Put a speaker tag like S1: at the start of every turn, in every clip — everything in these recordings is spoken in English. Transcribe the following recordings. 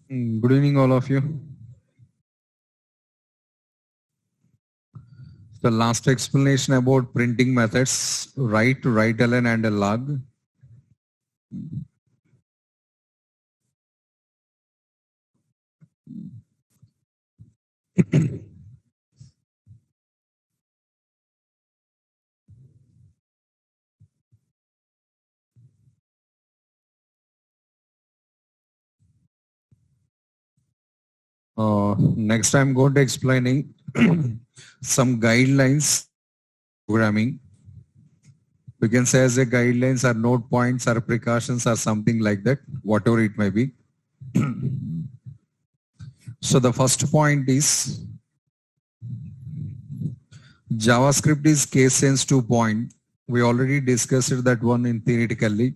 S1: Good evening, all of you. The last explanation about printing methods, write, write-ln and a log. Next, I'm going to explaining some guidelines programming. We can say as a guidelines or note points or precautions or something like that, whatever it may be. So the first point is JavaScript is case sensitive point. We already discussed that one in theoretically.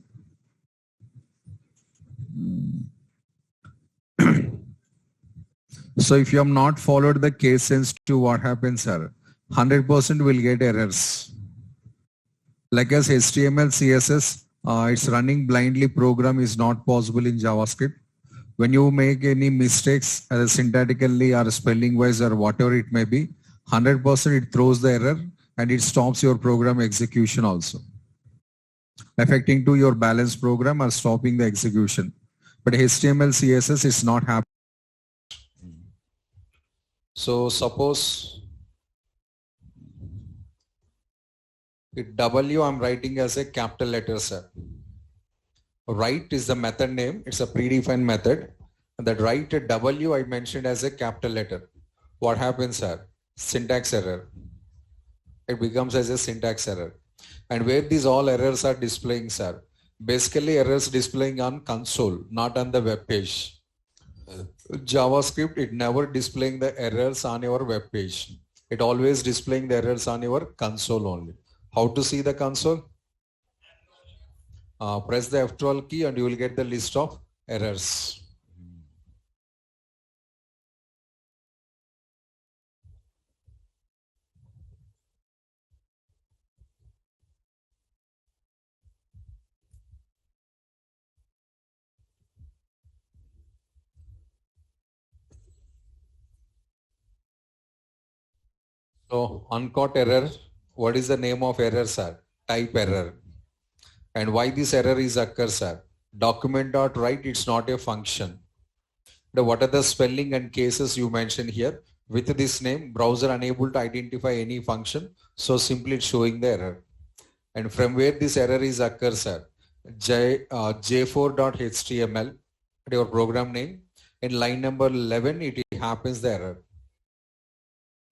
S1: So if you have not followed the case sensitive, what happens, sir? 100% will get errors. Like as HTML, CSS, it's running blindly program is not possible in JavaScript. When you make any mistakes, syntactically or spelling wise or whatever it may be, 100% it throws the error and it stops your program execution also, affecting to your balanced program or stopping the execution. But HTML, CSS is not happening. So suppose W I'm writing as a capital letter, sir. Write is the method name. It's a predefined method. And that write W I mentioned as a capital letter. What happens, sir? Syntax error. It becomes as a syntax error. And where these all errors are displaying, sir? Basically errors displaying on console, not on the web page. JavaScript, it never displaying the errors on your web page. It always displaying the errors on your console only. How to see the console? Press the F12 key and you will get the list of errors. So uncaught error, what is the name of error, sir? Type error. And why this error is occurs, sir? Document.write, it's not a function. Now, what are the spelling and cases you mentioned here? With this name, browser unable to identify any function. So simply it's showing the error. And from where this error is occurs, sir? J4.html, your program name. In line number 11, it happens the error.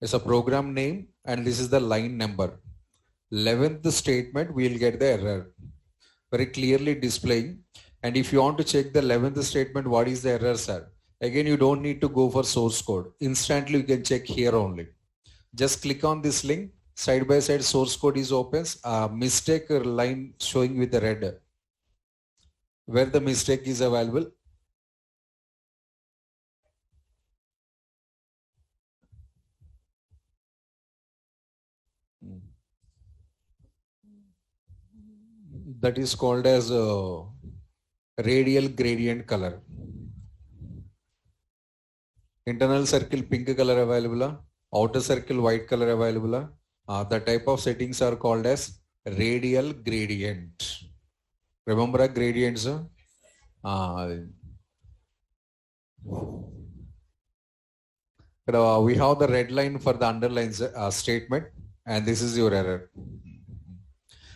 S1: It's a program name and this is the line number. 11th statement, we'll get the error. Very clearly displaying. And if you want to check the 11th statement, what is the error, sir? Again, you don't need to go for source code. Instantly, you can check here only. Just click on this link. Side by side source code is opens. Mistake line showing with the red. Where the mistake is available. That is called as radial gradient color. Internal circle pink color available. Outer circle white color available. The type of settings are called as radial gradient. Remember gradients? We have the red line for the underline statement and this is your error.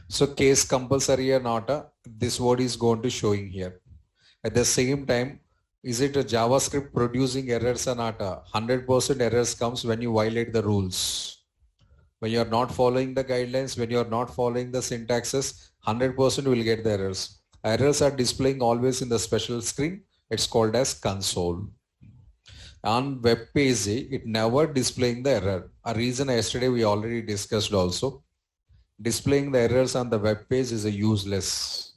S1: So case compulsory or not, this word is going to showing here. At the same time, is it a JavaScript producing errors or not? 100% errors comes when you violate the rules. When you are not following the guidelines, when you are not following the syntaxes, 100% will get the errors. Errors are displaying always in the special screen. It's called as console. On web page, it never displaying the error. A reason yesterday we already discussed also. Displaying the errors on the web page is a useless.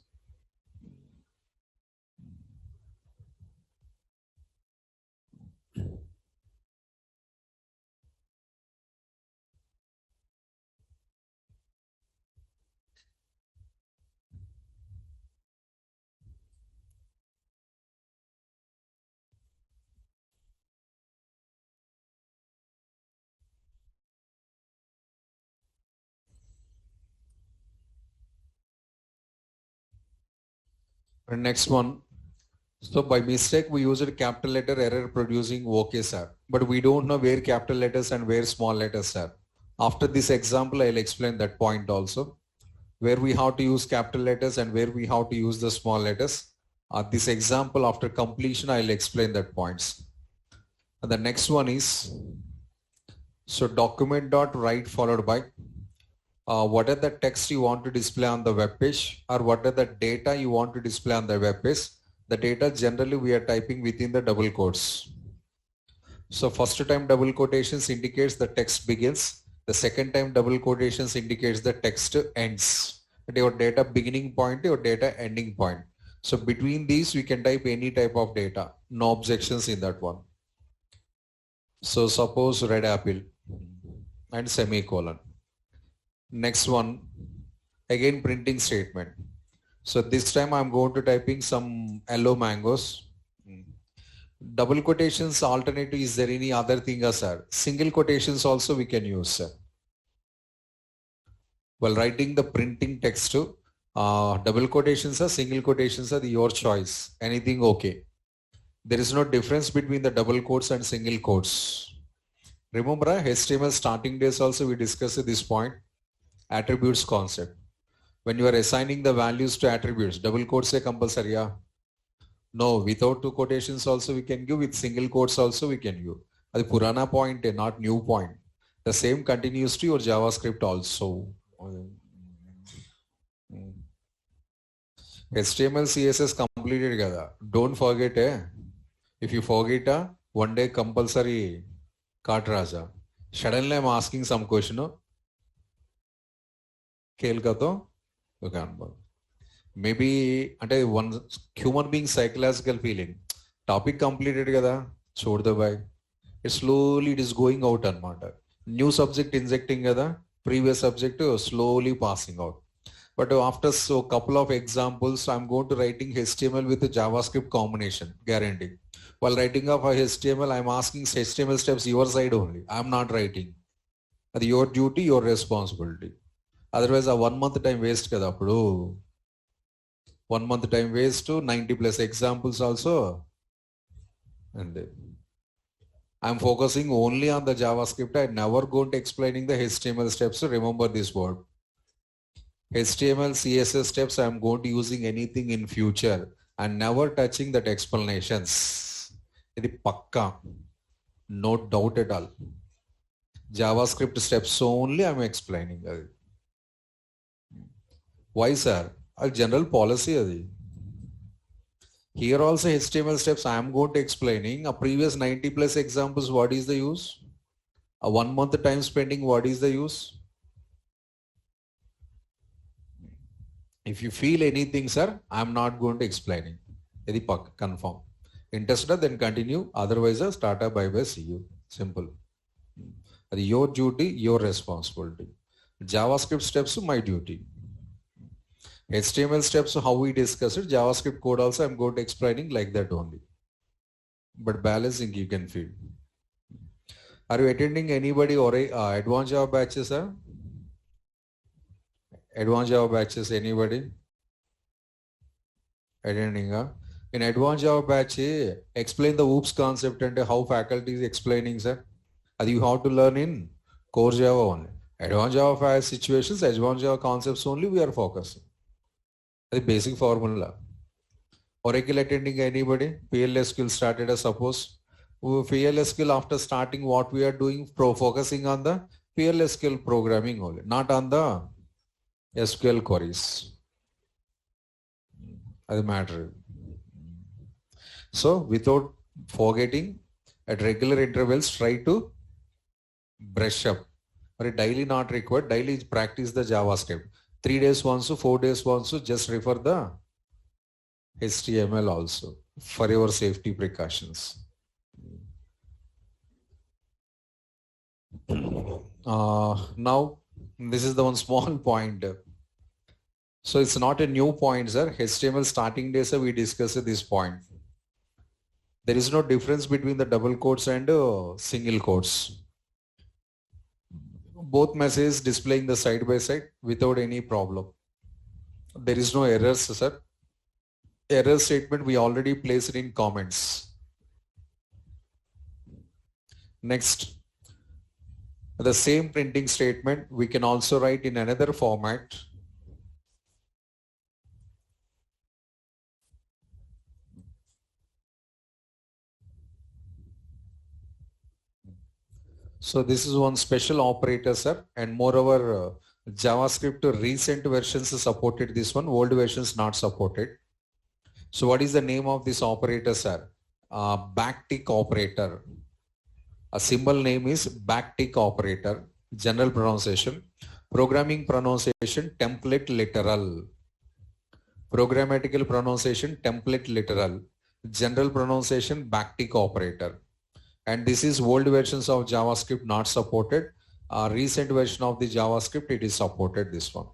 S1: And next one. So by mistake, we used capital letter error producing OK, sir. But we don't know where capital letters and where small letters are. After this example, I'll explain that point also, where we have to use capital letters and where we have to use the small letters. This example, after completion, I'll explain that points. And the next one is, so document dot write followed by what are the text you want to display on the web page, or what are the data you want to display on the web page. The data generally we are typing within the double quotes. So first time double quotations indicates the text begins. The second time double quotations indicates the text ends. Your data beginning point, your data ending point. So between these we can type any type of data. No objections in that one. So suppose red apple and semicolon. Next one, again printing statement. So this time I'm going to typing some yellow mangoes. Double quotations alternative, is there any other thing, sir? Single quotations also we can use, sir. While writing the printing text, double quotations or single quotations are your choice. Anything okay. There is no difference between the double quotes and single quotes. Remember, HTML starting days also we discussed this point, attributes concept. When you are assigning the values to attributes, double quotes are compulsory. No, without two quotations also we can give, with single quotes also we can give. That's purana point, not new point. The same continues to your JavaScript also. HTML, CSS completed kada. Don't forget, if you forget, one day compulsory cut raja. Suddenly I'm asking some question. Kelkato, you can. Maybe one human being psychological feeling. Topic completed kada. Chod the bhai. Slowly it is going out anmata. New subject injecting kada. Previous subject slowly passing out. But after so couple of examples, I'm going to writing HTML with a JavaScript combination, guarantee. While writing up a HTML, I'm asking HTML steps your side only. I'm not writing. That's your duty, your responsibility. Otherwise, a 1 month time waste kada appudu. 1 month time waste to 90 plus examples also. And I'm focusing only on the JavaScript. I never going to explaining the HTML steps. So remember this word. HTML, CSS steps, I'm going to using anything in future and never touching that explanations. It's pakka. No doubt at all. JavaScript steps only I'm explaining. Why, sir? A general policy. Here also HTML steps I am going to explaining. A previous 90 plus examples, what is the use? A 1 month time spending, what is the use? If you feel anything, sir, I am not going to explaining. Very confirm. Interested, then continue. Otherwise, start a bye-bye, see you. Simple. Your duty, your responsibility. JavaScript steps, my duty. HTML steps, how we discuss it. JavaScript code also, I'm going to explaining like that only. But balancing, you can feel. Are you attending anybody or advanced Java batches, sir? Advanced Java batches, anybody? Attending, in advanced Java batch, explain the OOPS concept and how faculty is explaining, sir. You have to learn in core Java only. Advanced Java situations, advanced Java concepts only we are focusing. The basic formula. Oracle attending anybody? PLS skill started as suppose. PLS skill after starting what we are doing, focusing on the PLS skill programming only, not on the SQL queries. That's the matter. So without forgetting, at regular intervals, try to brush up. But daily not required. Daily practice the JavaScript. 3 days once, 4 days once, just refer the HTML also for your safety precautions. Now, this is the one small point. So it's not a new point, sir. HTML starting days, we discussed this point. There is no difference between the double quotes and single quotes. Both messages displaying the side by side without any problem. There is no errors, sir. error statement we already placed in comments. Next, the same printing statement we can also write in another format. So this is one special operator, sir, and moreover, JavaScript recent versions supported this one, old versions not supported. So what is the name of this operator, sir? Backtick operator. A symbol name is backtick operator. General pronunciation. Programming pronunciation template literal. Programmatical pronunciation template literal. General pronunciation backtick operator. And this is old versions of JavaScript not supported. Recent version of the JavaScript, it is supported, this one.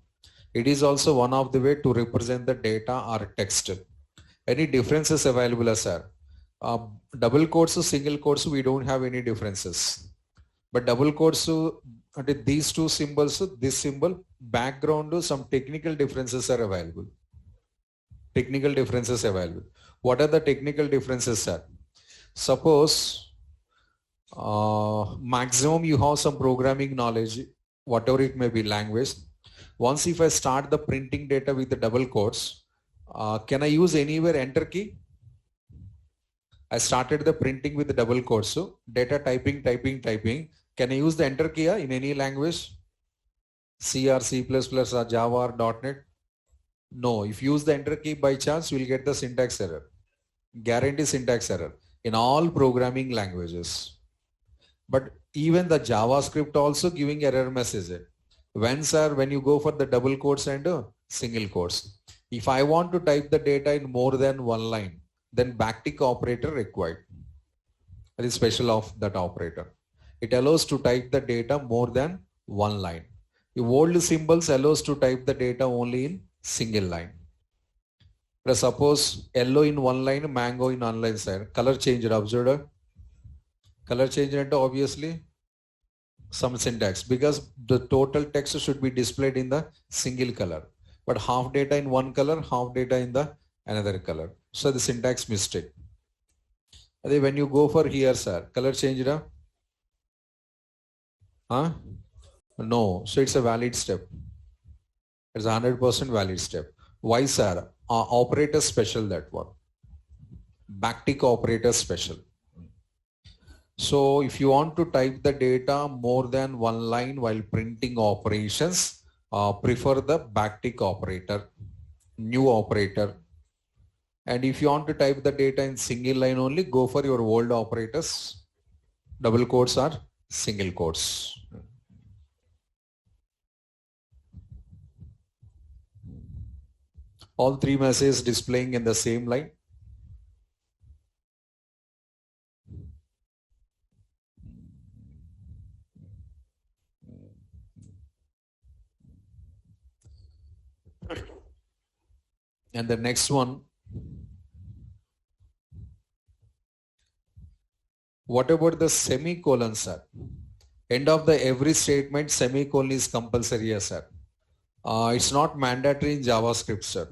S1: It is also one of the way to represent the data or text. Any differences available, sir? Double quotes, single quotes, we don't have any differences. But double quotes, these two symbols, this symbol, background, some technical differences are available. Technical differences available. What are the technical differences, sir? Suppose maximum you have some programming knowledge, whatever it may be, language. Once if I start the printing data with the double quotes, can I use anywhere enter key? I started the printing with the double quotes. So data typing. Can I use the enter key in any language? C or C++ or Java or .NET? No. If you use the enter key by chance, you will get the syntax error. Guarantee syntax error in all programming languages. But even the JavaScript also giving error message. When, sir, when you go for the double quotes and single quotes. If I want to type the data in more than one line, then backtick operator required. That is special of that operator. It allows to type the data more than one line. The old symbols allows to type the data only in single line. Suppose yellow in one line, mango in one line, sir. Color change, observed. Color change into obviously some syntax, because the total text should be displayed in the single color, but half data in one color, half data in the another color. So the syntax mistake. When you go for here, sir, color change, huh? No, so it's a valid step. It's a 100% valid step. Why, sir? Operator special, that one. Backtick operator special. So if you want to type the data more than one line while printing operations, prefer the backtick operator, new operator. And if you want to type the data in single line only, go for your old operators, double quotes or single quotes. All three messages displaying in the same line. And the next one, what about the semicolon, sir? End of the every statement, semicolon is compulsory, yes, sir. It's not mandatory in JavaScript, sir.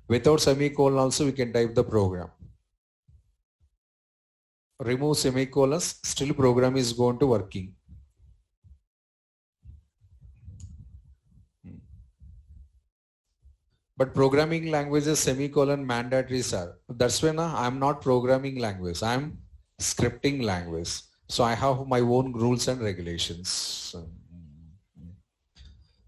S1: Without semicolon also we can type the program. Remove semicolons, still program is going to working. But programming languages semicolon mandatory, sir. That's when I'm not programming language. I'm scripting language. So I have my own rules and regulations.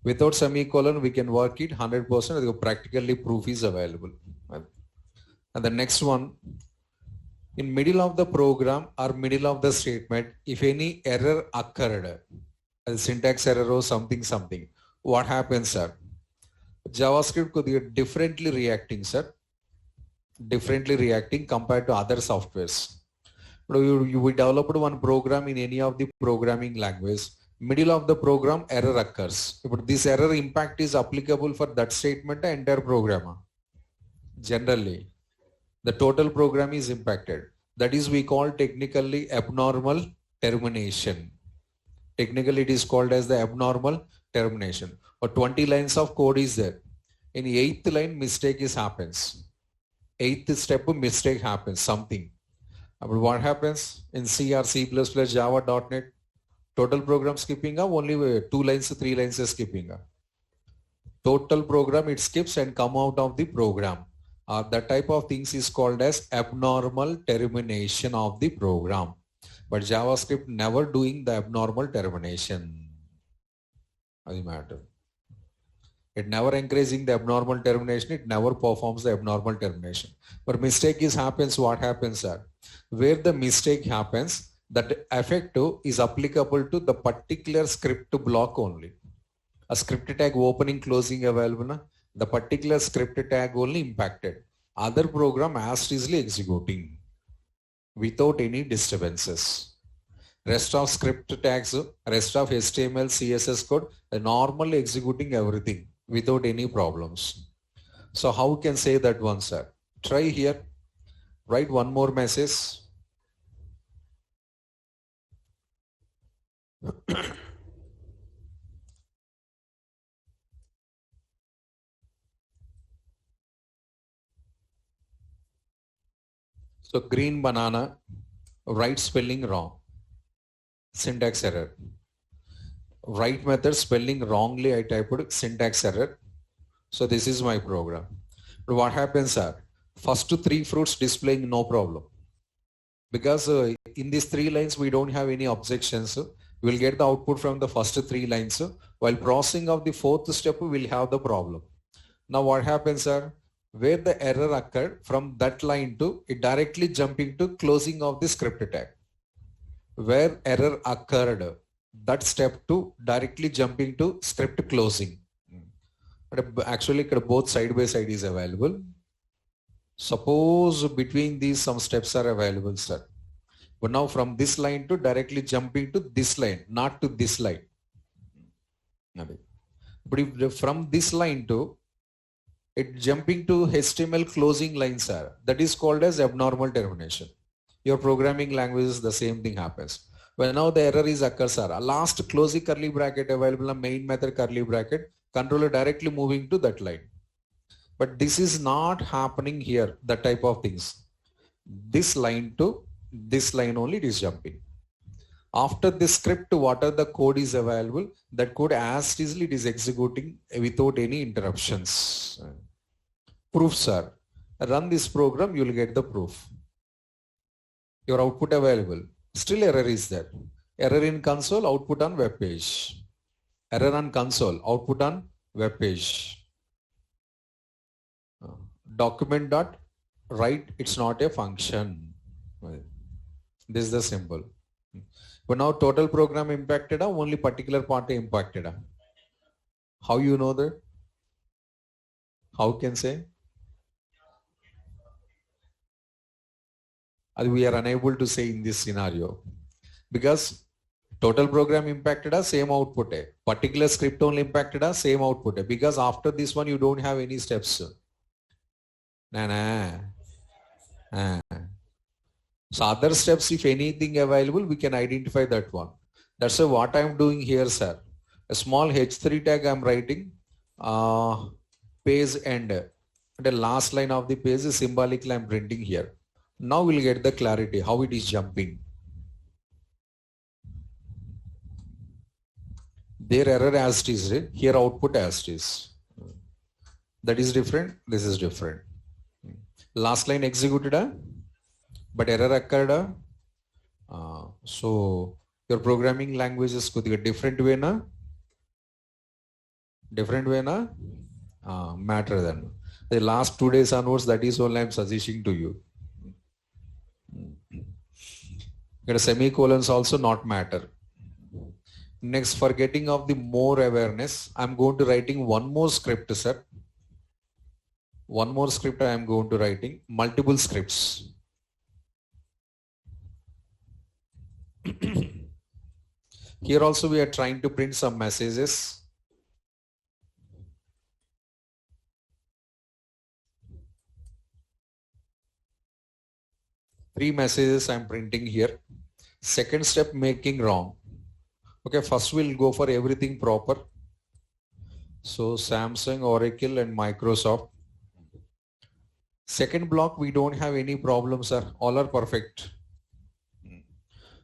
S1: Without semicolon, we can work it 100%. Practically proof is available. And the next one, in middle of the program or middle of the statement, if any error occurred, a syntax error or something, what happens, sir? JavaScript could be differently reacting, sir. Differently reacting compared to other softwares. We developed one program in any of the programming language. Middle of the program, error occurs. But this error impact is applicable for that statement, entire program. Generally, the total program is impacted. That is, we call technically abnormal termination. Technically, it is called as the abnormal termination. Or 20 lines of code is there. In the 8th line, mistake happens. eighth step mistake happens, something. But what happens in C or C++, Java, .NET? Total program skipping only 2 lines, 3 lines is skipping. Total program it skips and come out of the program. That type of things is called as abnormal termination of the program. But JavaScript never doing the abnormal termination. Doesn't matter. It never encouraging the abnormal termination. It never performs the abnormal termination. But mistake happens. What happens, sir? Where the mistake happens, that effective is applicable to the particular script block only. A script tag opening, closing available. Na? The particular script tag only impacted. Other program as easily executing without any disturbances. Rest of script tags, rest of HTML, CSS code, normally executing everything without any problems. So how we can say that one, sir? Try here. Write one more message. So green banana, right spelling wrong. Syntax error. Right method spelling wrongly, I typed syntax error. So this is my program. But what happens, sir? First 3 fruits displaying no problem. Because in these 3 lines, we don't have any objections. We'll get the output from the first 3 lines. While processing of the 4th step, we'll have the problem. Now what happens, sir? Where the error occurred from that line to it directly jumping to closing of the script tag. Where error occurred, that step to directly jumping to script closing. But actually both side by side is available. Suppose between these some steps are available, sir. But now from this line to directly jumping to this line, not to this line. But if from this line to it jumping to HTML closing lines, sir, that is called as abnormal termination. Your programming languages, the same thing happens. When now the error is occurs, sir, last closing curly bracket available, a main method curly bracket, controller directly moving to that line. But this is not happening here, that type of things. This line to this line only it is jumping. After this script, whatever the code is available, that code as easily it is executing without any interruptions. Proof, sir. Run this program, you will get the proof. Your output available. Still error is there. Error in console, output on web page. Error on console, output on web page. Document dot write, it's not a function. This is the symbol. But now total program impacted, only particular part impacted. How you know that? How can say? We are unable to say in this scenario. Because total program impacted same output. Particular script only impacted same output. Because after this one you don't have any steps. So other steps, if anything available, we can identify that one. That's what I'm doing here, sir. A small H3 tag I'm writing, page end. The last line of the page is symbolically I'm printing here. Now we'll get the clarity how it is jumping. Their error as it is, here output as it is. That is different, this is different. Last line executed, but error occurred. So your programming language is different way na? Different way na? Matter then. The last 2 days onwards, that is all I'm suggesting to you. Semicolons also not matter. Next, for getting of the more awareness, I'm going to writing one more script, sir. One more script I am going to writing, multiple scripts. Here also we are trying to print some messages. Three messages I'm printing here. Second step, making wrong. Okay, first we'll go for everything proper. So Samsung, Oracle and Microsoft. Second block, we don't have any problems, sir. All are perfect.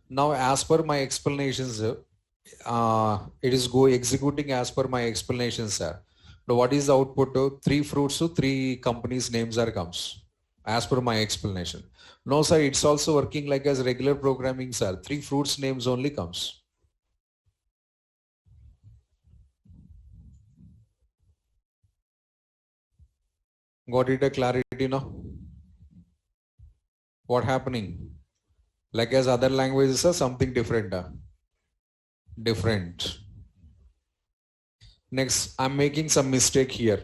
S1: Now, as per my explanations, it is executing as per my explanations, sir. Now, what is the output? Three fruits to three companies' names are comes as per my explanation. No, sir, it's also working like as regular programming, sir. Three fruits names only comes. Got it a clarity now? What happening? Like as other languages are something different. Different. Next, I'm making some mistake here.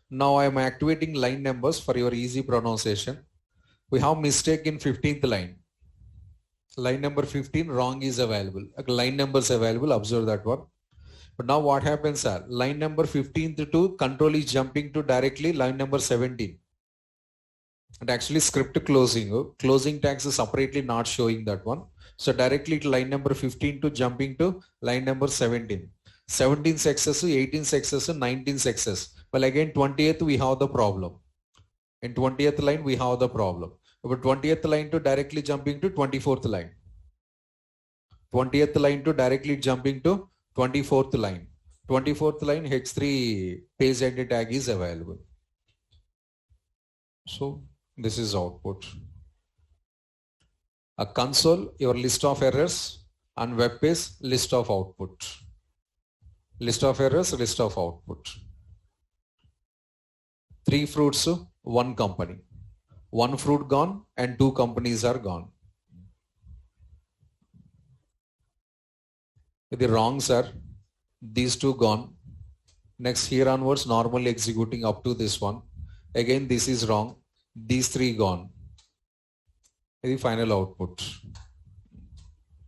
S1: Now I'm activating line numbers for your easy pronunciation. We have mistake in 15th line. Line number 15 wrong is available. Line numbers available. Observe that one. But now what happens, sir? Line number 15 to control is jumping to directly line number 17. And actually script closing tags is separately not showing that one. So directly to line number 15 to jumping to line number 17. 17 success, 18 success, 19 success. Well, again, 20th we have the problem. In 20th line, we have the problem. But 20th line to directly jumping to 24th line. 20th line to directly jumping to 24th line. 24th line H3 page entry tag is available. So this is output. A console, your list of errors, and web page, list of output. List of errors, list of output. Three fruits, one company. One fruit gone and two companies are gone. The wrong, sir. These two gone. Next here onwards, normally executing up to this one. Again, this is wrong. These three gone. The final output.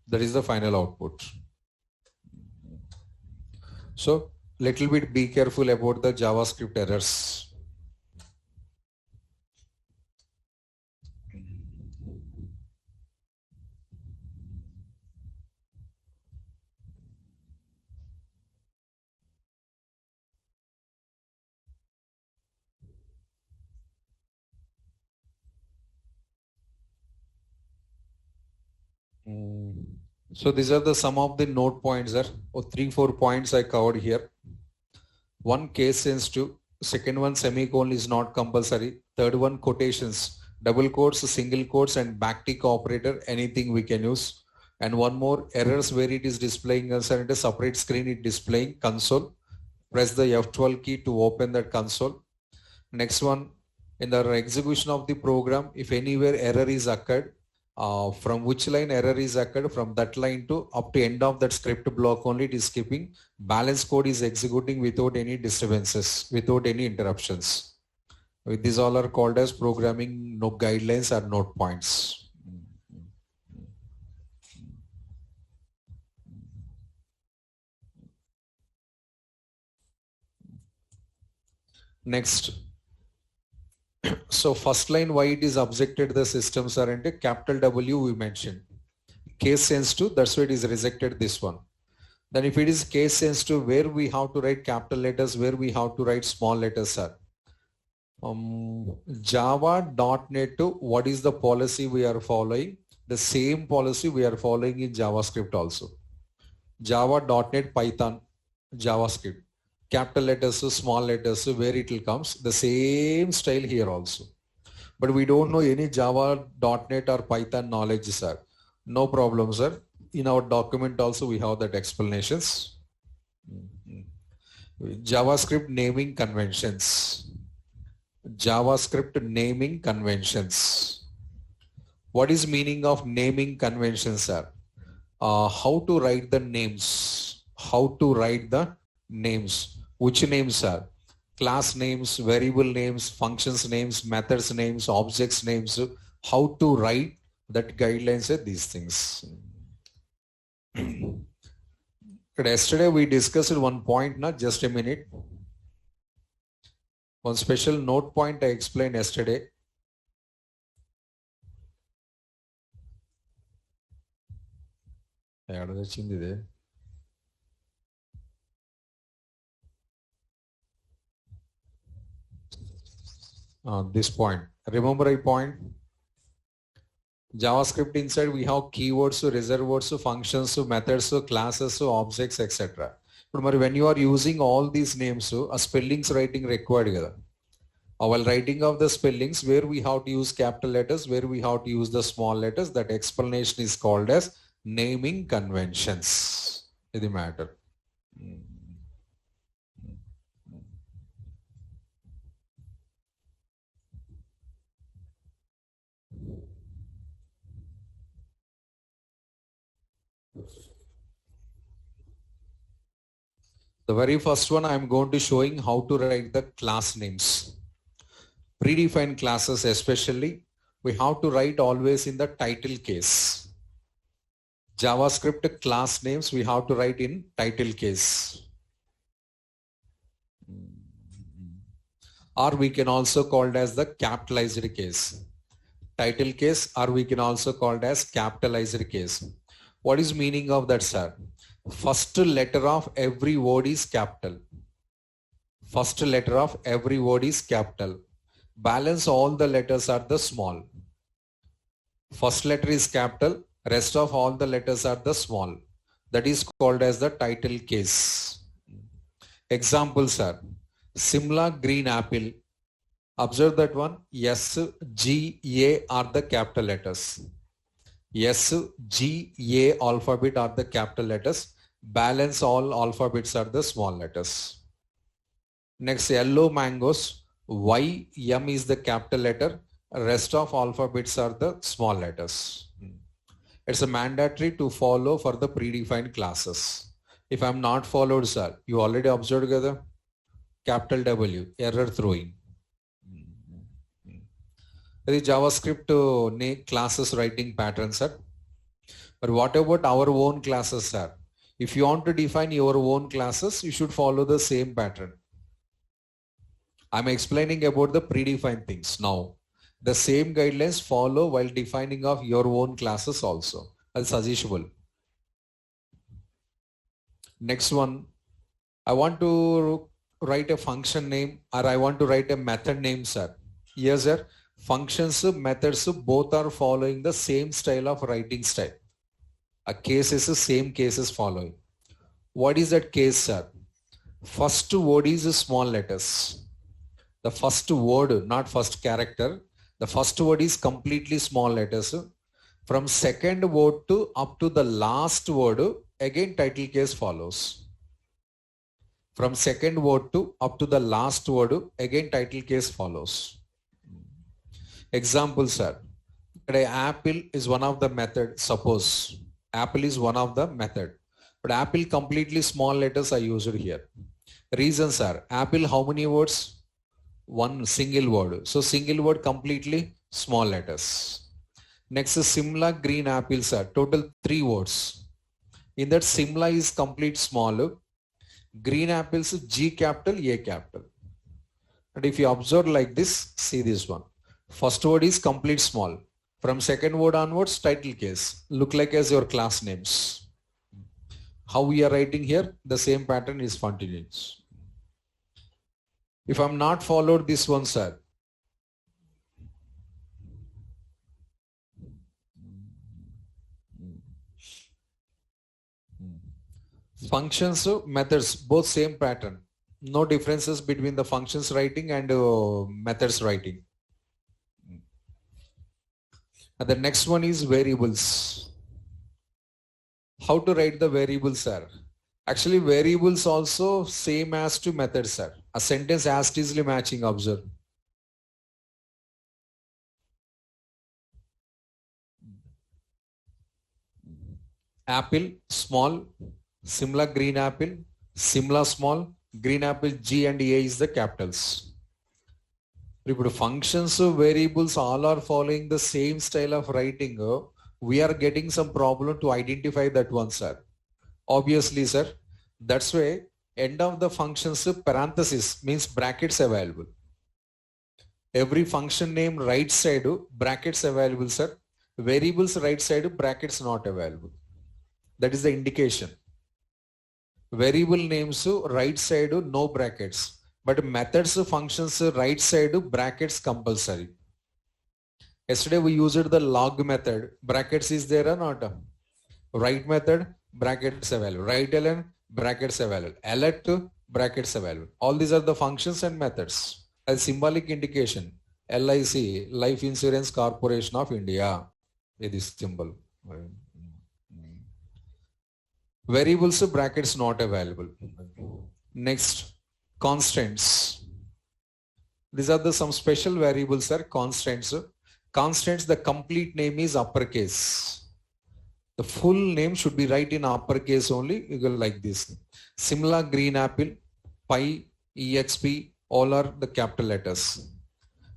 S1: That is the final output. So, little bit be careful about the JavaScript errors. So these are the some of the note points, sir. Or 3-4 points I covered here. One case sensitive, second one semicolon is not compulsory. Third one quotations, double quotes, single quotes, and backtick operator, anything we can use. And one more, errors where it is displaying us and a separate screen it displaying console. Press the F12 key to open that console. Next one, in the execution of the program, if anywhere error is occurred, from which line error is occurred, from that line to up to end of that script block only it is skipping. Balance code is executing without any disturbances, without any interruptions. These all are called as programming no guidelines or note points. Next. So first line, why it is objected the systems are into capital W we mentioned. Case sensitive, that's why it is rejected this one. Then if it is case sensitive, where we have to write capital letters, where we have to write small letters, sir. Java.NET, what is the policy we are following? The same policy we are following in JavaScript also. Java.NET Python, JavaScript. Capital letters, small letters, where it will comes, the same style here also. But we don't know any Java.NET or Python knowledge, sir. No problem, sir. In our document also we have that explanations. JavaScript naming conventions. JavaScript naming conventions. What is meaning of naming conventions, sir? How to write the names? How to write the names? Which names are? Class names, variable names, functions names, methods names, objects names. How to write that guidelines are these things. Yesterday we discussed one point, not just a minute. One special note point I explained yesterday. this point. Remember a point? JavaScript inside we have keywords, reservoirs, functions, methods, classes, objects, etc. But when you are using all these names, a spellings writing required. While writing of the spellings, where we have to use capital letters, where we have to use the small letters, that explanation is called as naming conventions. Is the matter. The very first one I'm going to showing how to write the class names. Predefined classes especially, we have to write always in the title case. JavaScript class names we have to write in title case. Or we can also call it as the capitalized case. Title case, or we can also call it as capitalized case. What is meaning of that, sir? First letter of every word is capital. First letter of every word is capital. Balance all the letters are the small. First letter is capital, rest of all the letters are the small. That is called as the title case. Examples are Simla green apple. Observe that one. S, G, A are the capital letters. S, G, A alphabet are the capital letters. Balance all alphabets are the small letters. Next, yellow mangoes. Y, M is the capital letter. Rest of alphabets are the small letters. It's a mandatory to follow for the predefined classes. If I'm not followed, sir, you already observed together. Capital W, error throwing. The JavaScript classes writing pattern, sir. But what about our own classes, sir? If you want to define your own classes, you should follow the same pattern. I'm explaining about the predefined things now. The same guidelines follow while defining of your own classes also. That's suggestive. Next one, I want to write a function name or I want to write a method name, sir. Yes, sir. Functions, methods, both are following the same style of writing style. A case is the same cases following. What is that case, sir? First word is small letters. The first word, not first character. The first word is completely small letters. From second word to up to the last word, again title case follows. From second word to up to the last word, again title case follows. Examples are, apple is one of the method. Suppose apple is one of the method, but apple completely small letters are used here. Reasons are, apple how many words? One single word. So single word completely small letters. Next is Simla green apples are total 3 words. In that Simla is complete small. Green apples G capital, A capital. And if you observe like this, see this one. First word is complete small. From second word onwards, title case. Look like as your class names. How we are writing here, the same pattern is continuous. If I'm not followed this one, sir. Functions, methods, both same pattern. No differences between the functions writing and methods writing. And the next one is variables. How to write the variables, sir? Actually, variables also same as to methods, sir. A sentence as easily matching, observe. Apple, small, Simla green apple, Simla small, green apple G and A is the capitals. Functions, variables all are following the same style of writing. We are getting some problem to identify that one, sir. Obviously, sir. That's why end of the functions parenthesis means brackets available. Every function name right side brackets available, sir. Variables right side brackets not available. That is the indication. Variable names right side no brackets. But methods functions right side brackets compulsory. Yesterday we used the log method. Brackets is there or not? Right method, brackets available. Right ln, brackets available. Alert, brackets available. All these are the functions and methods. As symbolic indication, LIC, Life Insurance Corporation of India. It is symbol. Variables brackets not available. Next, constants. These are the some special variables are constants. Constants, the complete name is uppercase. The full name should be right in uppercase only. You go like this. Simla, green apple, pi, exp, all are the capital letters.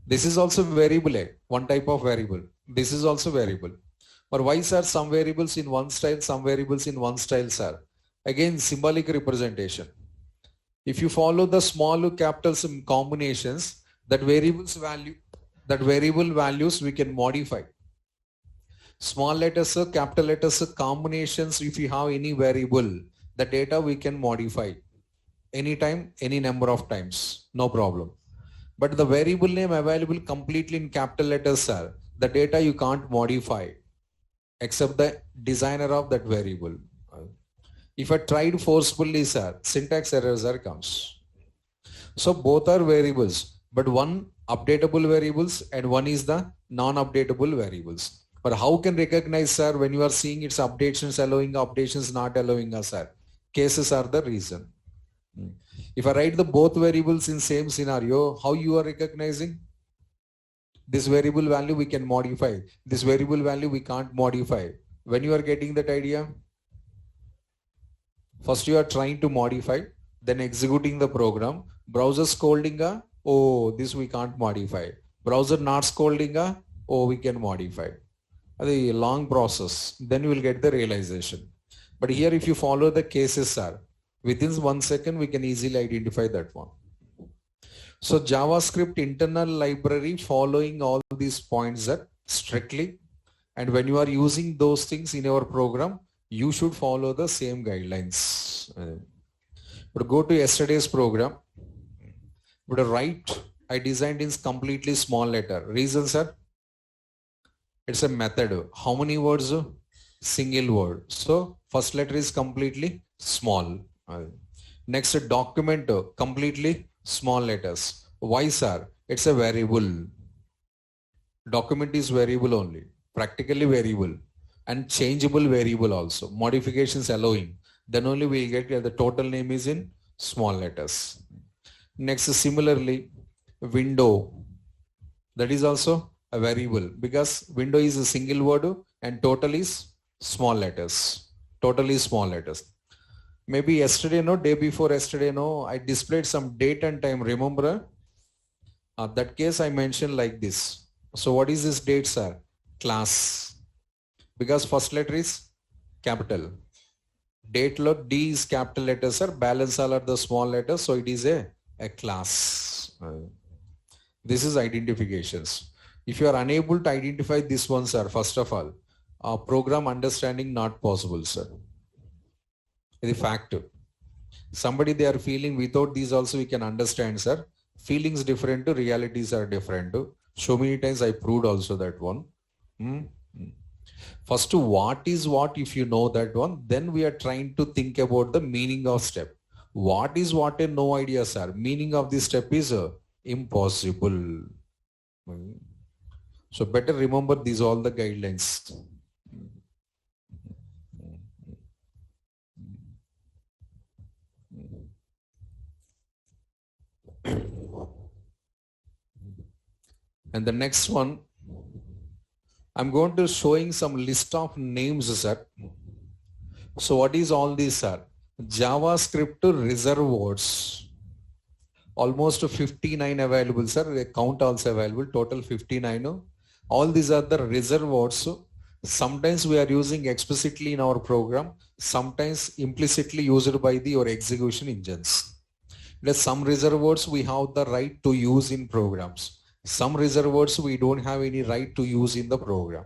S1: This is also variable, one type of variable. This is also variable. Or why sir, some variables in one style, some variables in one style, sir? Again, symbolic representation. If you follow the small capitals combinations, that variables value, that variable values we can modify. Small letters, capital letters, combinations, if you have any variable, the data we can modify anytime, any number of times, no problem. But the variable name available completely in capital letters, sir, the data you can't modify except the designer of that variable. If I tried forcefully, sir, syntax errors are comes. So both are variables, but one updatable variables and one is the non-updatable variables. But how can recognize, sir, when you are seeing its updations allowing, updations not allowing us, sir? Cases are the reason. If I write the both variables in same scenario, how you are recognizing? This variable value we can modify. This variable value we can't modify. When you are getting that idea, first you are trying to modify, then executing the program. Browser scolding, oh, this we can't modify. Browser not scolding, oh, we can modify. The long process, then you will get the realization. But here if you follow the cases, sir, within 1 second we can easily identify that one. So JavaScript internal library following all these points are strictly, and when you are using those things in your program, you should follow the same guidelines. But go to yesterday's program. But the right I designed in completely small letter. Reason, sir? It's a method. How many words? Single word. So first letter is completely small. Next document, completely small letters. Why, sir? It's a variable. Document is variable only. Practically variable. And changeable variable also. Modifications allowing. Then only we get the total name is in small letters. Next, similarly, window. That is also a variable because window is a single word and total is small letters. Total is small letters. Maybe yesterday, no, day before yesterday, no, I displayed some date and time. Remember? That case I mentioned like this. So what is this date, sir? Class. Because first letter is capital. Date log D is capital letters, sir. Balance all are the small letters. So it is a class. This is identifications. If you are unable to identify this one, sir, first of all, program understanding not possible, sir. The fact. Somebody they are feeling without these also we can understand, sir. Feelings different, realities are different. So many times I proved also that one. First, what is what, if you know that one, then we are trying to think about the meaning of step. What is what and no idea, sir. Meaning of this step is impossible. So better remember these all the guidelines. And the next one, I'm going to showing some list of names, sir. So what is all these, sir? JavaScript reserve words. Almost 59 available, sir. The count also available. Total 59. All these are the reserve words. Sometimes we are using explicitly in our program. Sometimes implicitly used by your execution engines. There's some reserve words we have the right to use in programs. Some reserve words we don't have any right to use in the program.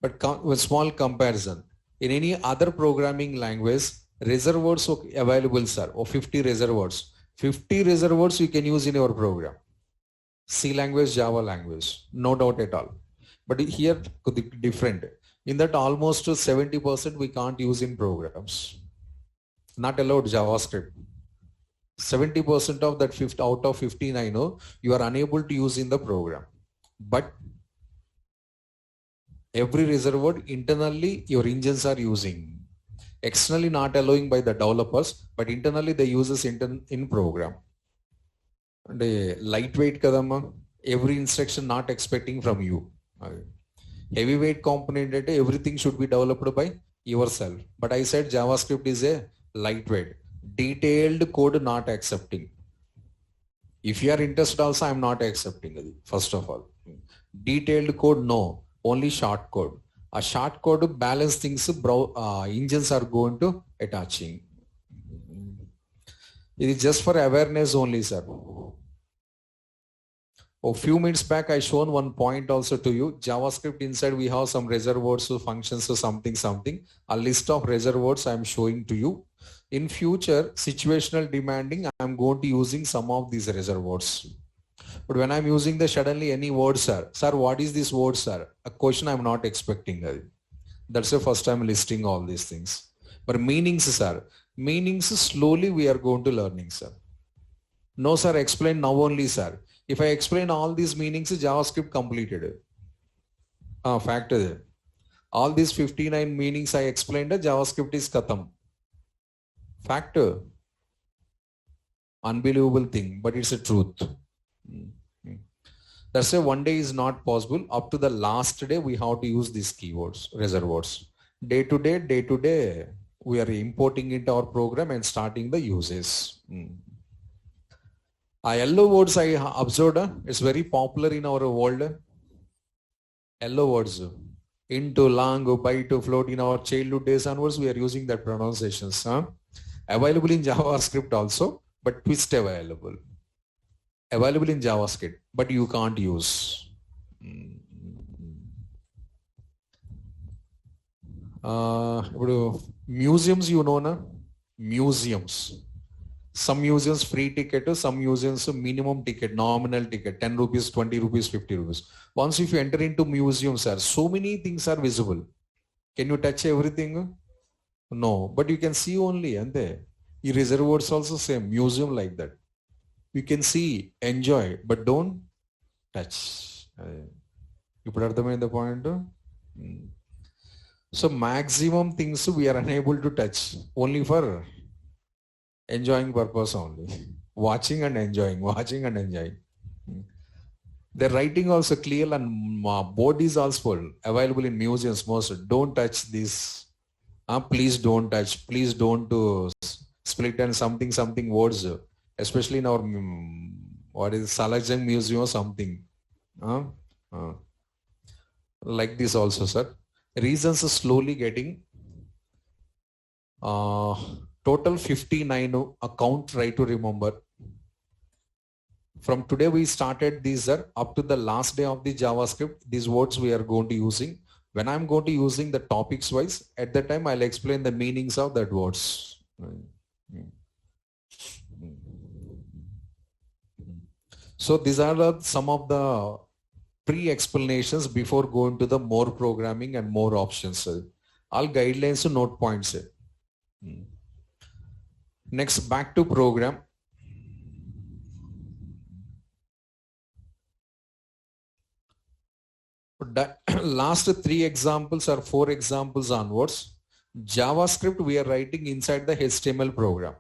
S1: But with small comparison, in any other programming language, reserve words available, sir, or 50 reserve words. 50 reservoirs you can use in your program. C language, Java language, no doubt at all. But here could be different. In that almost 70% we can't use in programs. Not allowed JavaScript. 70% of that 50 out of 59 you are unable to use in the program. But every reservoir internally your engines are using. Externally not allowing by the developers, but internally they use this in program. And lightweight kadama, every instruction not expecting from you. Heavyweight component, everything should be developed by yourself. But I said JavaScript is a lightweight. Detailed code not accepting. If you are interested also, I am not accepting it, first of all. Detailed code, no. Only short code. A short code balance things, engines are going to attaching. It is just for awareness only, sir. A few minutes back, I shown one point also to you. JavaScript inside we have some reservoirs, functions, or something. A list of reservoirs I am showing to you. In future, situational demanding, I am going to using some of these reservoirs. But when I'm using the suddenly any word, sir, what is this word, sir? A question I'm not expecting. That's the first time listing all these things. But meanings, sir, meanings slowly we are going to learning, sir. No, sir, explain now only, sir. If I explain all these meanings, JavaScript completed. Fact is, all these 59 meanings I explained, JavaScript is khatam. Fact. Unbelievable thing, but it's a truth. That's why one day is not possible. Up to the last day, we have to use these keywords, reservoirs. Day to day, we are importing into our program and starting the uses. Yellow words I observed, it's very popular in our world. Yellow words. Into, long, bite, float, in our childhood days onwards, we are using that pronunciations. Available in JavaScript also, but twist available. Available in JavaScript, but you can't use. Museums, you know, na? Museums. Some museums free ticket, some museums minimum ticket, nominal ticket, 10 rupees, 20 rupees, 50 rupees. Once if you enter into museums, sir, so many things are visible. Can you touch everything? No, but you can see only, and there. The reservoirs also same, museum like that. You can see, enjoy, but don't touch. You put the point? So maximum things we are unable to touch, only for enjoying purpose only. Watching and enjoying. The writing also clear and board is also available in museums most. Don't touch this. Please don't touch. Please don't split and something words. Especially in our what is Salajang Museum or something. Like this also, sir. Reasons are slowly getting total 59 account, try to remember. From today we started these are up to the last day of the JavaScript. These words we are going to using. When I'm going to using the topics wise, at that time I'll explain the meanings of that words. So these are some of the pre-explanations before going to the more programming and more options. All guidelines to note points. Next, back to program. Last 3 examples or 4 examples onwards. JavaScript we are writing inside the HTML program.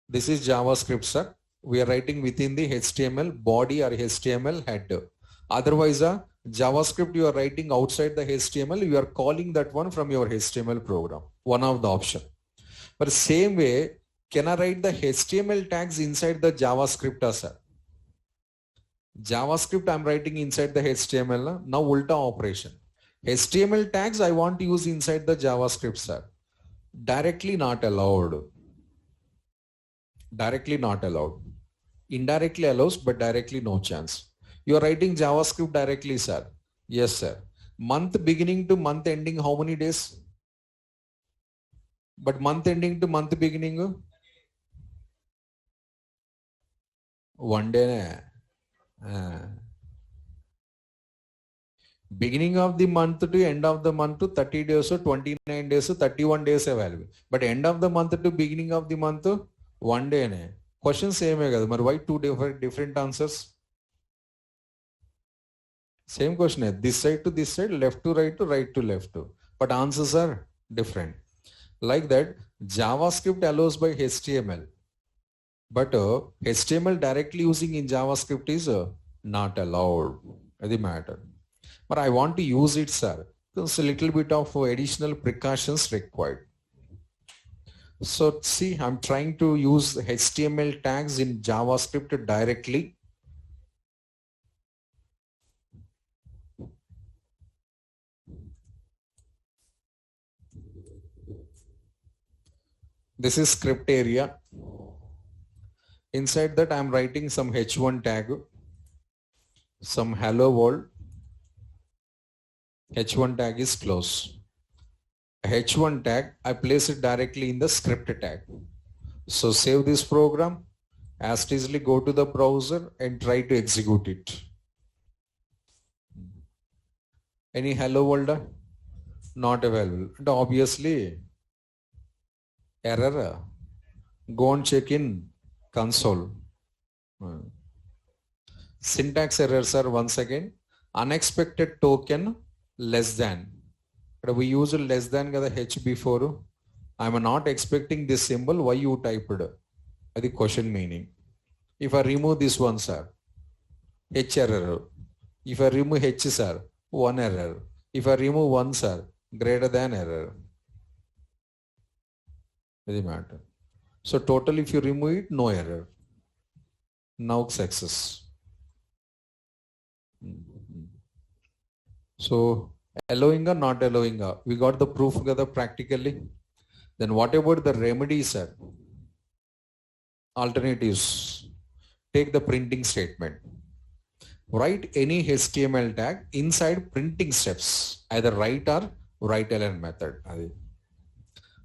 S1: This is JavaScript, sir. We are writing within the HTML body or HTML header. Otherwise, JavaScript you are writing outside the HTML, you are calling that one from your HTML program. One of the option. But same way, can I write the HTML tags inside the JavaScript, sir? JavaScript I'm writing inside the HTML. Now ulta operation. HTML tags I want to use inside the JavaScript, sir. Directly not allowed. Directly not allowed. Indirectly allows, but directly no chance. You are writing JavaScript directly, sir. Yes, sir. Month beginning to month ending, how many days? But month ending to month beginning? 1 day. Beginning of the month to end of the month to 30 days or 29 days or 31 days available. But end of the month to beginning of the month 1 day. Question same hai kada. But why two different answers? Same question hai. This side to this side, left to right to left to. But answers are different. Like that, JavaScript allows by HTML. But HTML directly using in JavaScript is not allowed. That's the matter. But I want to use it, sir. There's a little bit of additional precautions required. So see, I'm trying to use HTML tags in JavaScript directly. This is script area. Inside that, I'm writing some h1 tag, some hello world. H1 tag is close. H1 tag, I place it directly in the script tag. So save this program, hastily go to the browser and try to execute it. Any hello world? Not available. And obviously, error. Go and check in console. Syntax errors are once again. Unexpected token less than. But we use less than the H before. I am not expecting this symbol. Why you typed? That's the question meaning. If I remove this one, sir, H error. If I remove H, sir, 1 error. If I remove 1, sir, greater than error. Doesn't matter. So total, if you remove it, no error. Now success. So allowing or not allowing, we got the proof practically. Then what about the remedies, sir? Alternatives. Take the printing statement. Write any HTML tag inside printing steps, either write or write ln method.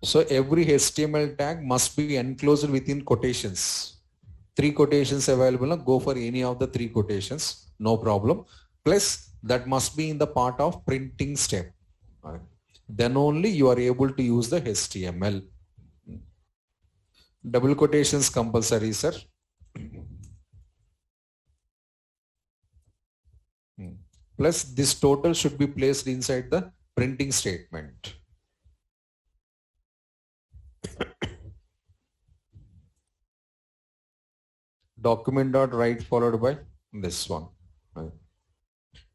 S1: So every HTML tag must be enclosed within quotations. 3 quotations available, go for any of the 3 quotations, no problem. Plus that must be in the part of printing step. Then only you are able to use the HTML. Double quotations compulsory, sir. Plus this total should be placed inside the printing statement. Document.write followed by this one.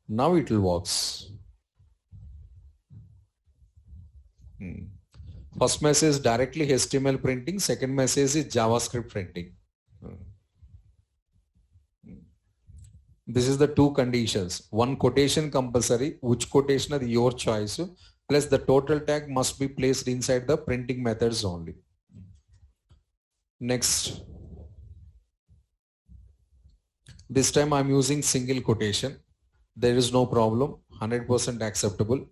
S1: Now it will works. First message directly HTML printing. Second message is JavaScript printing. This is the 2 conditions. 1 quotation compulsory. Which quotation is your choice? Plus the total tag must be placed inside the printing methods only. Next. This time I'm using single quotation. There is no problem. 100% acceptable.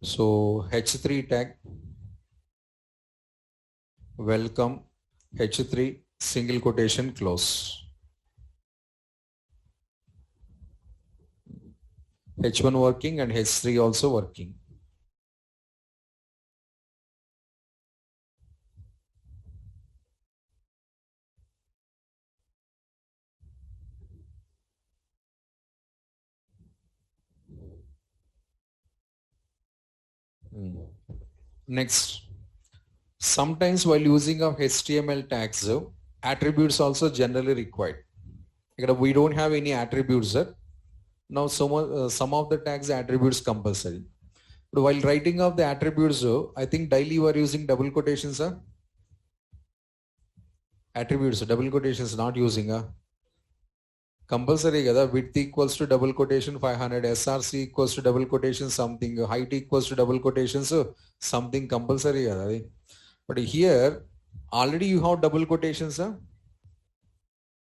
S1: So H3 tag. Welcome. H3 single quotation close. H1 working and H3 also working. Next, sometimes while using of HTML tags, attributes also generally required. We don't have any attributes. Now some of the tags attributes compulsory. But while writing of the attributes, I think daily you are using double quotations. Attributes, double quotations not using. Compulsory width equals to double quotation 500, SRC equals to double quotation something, height equals to double quotations something compulsory. But here already you have double quotations.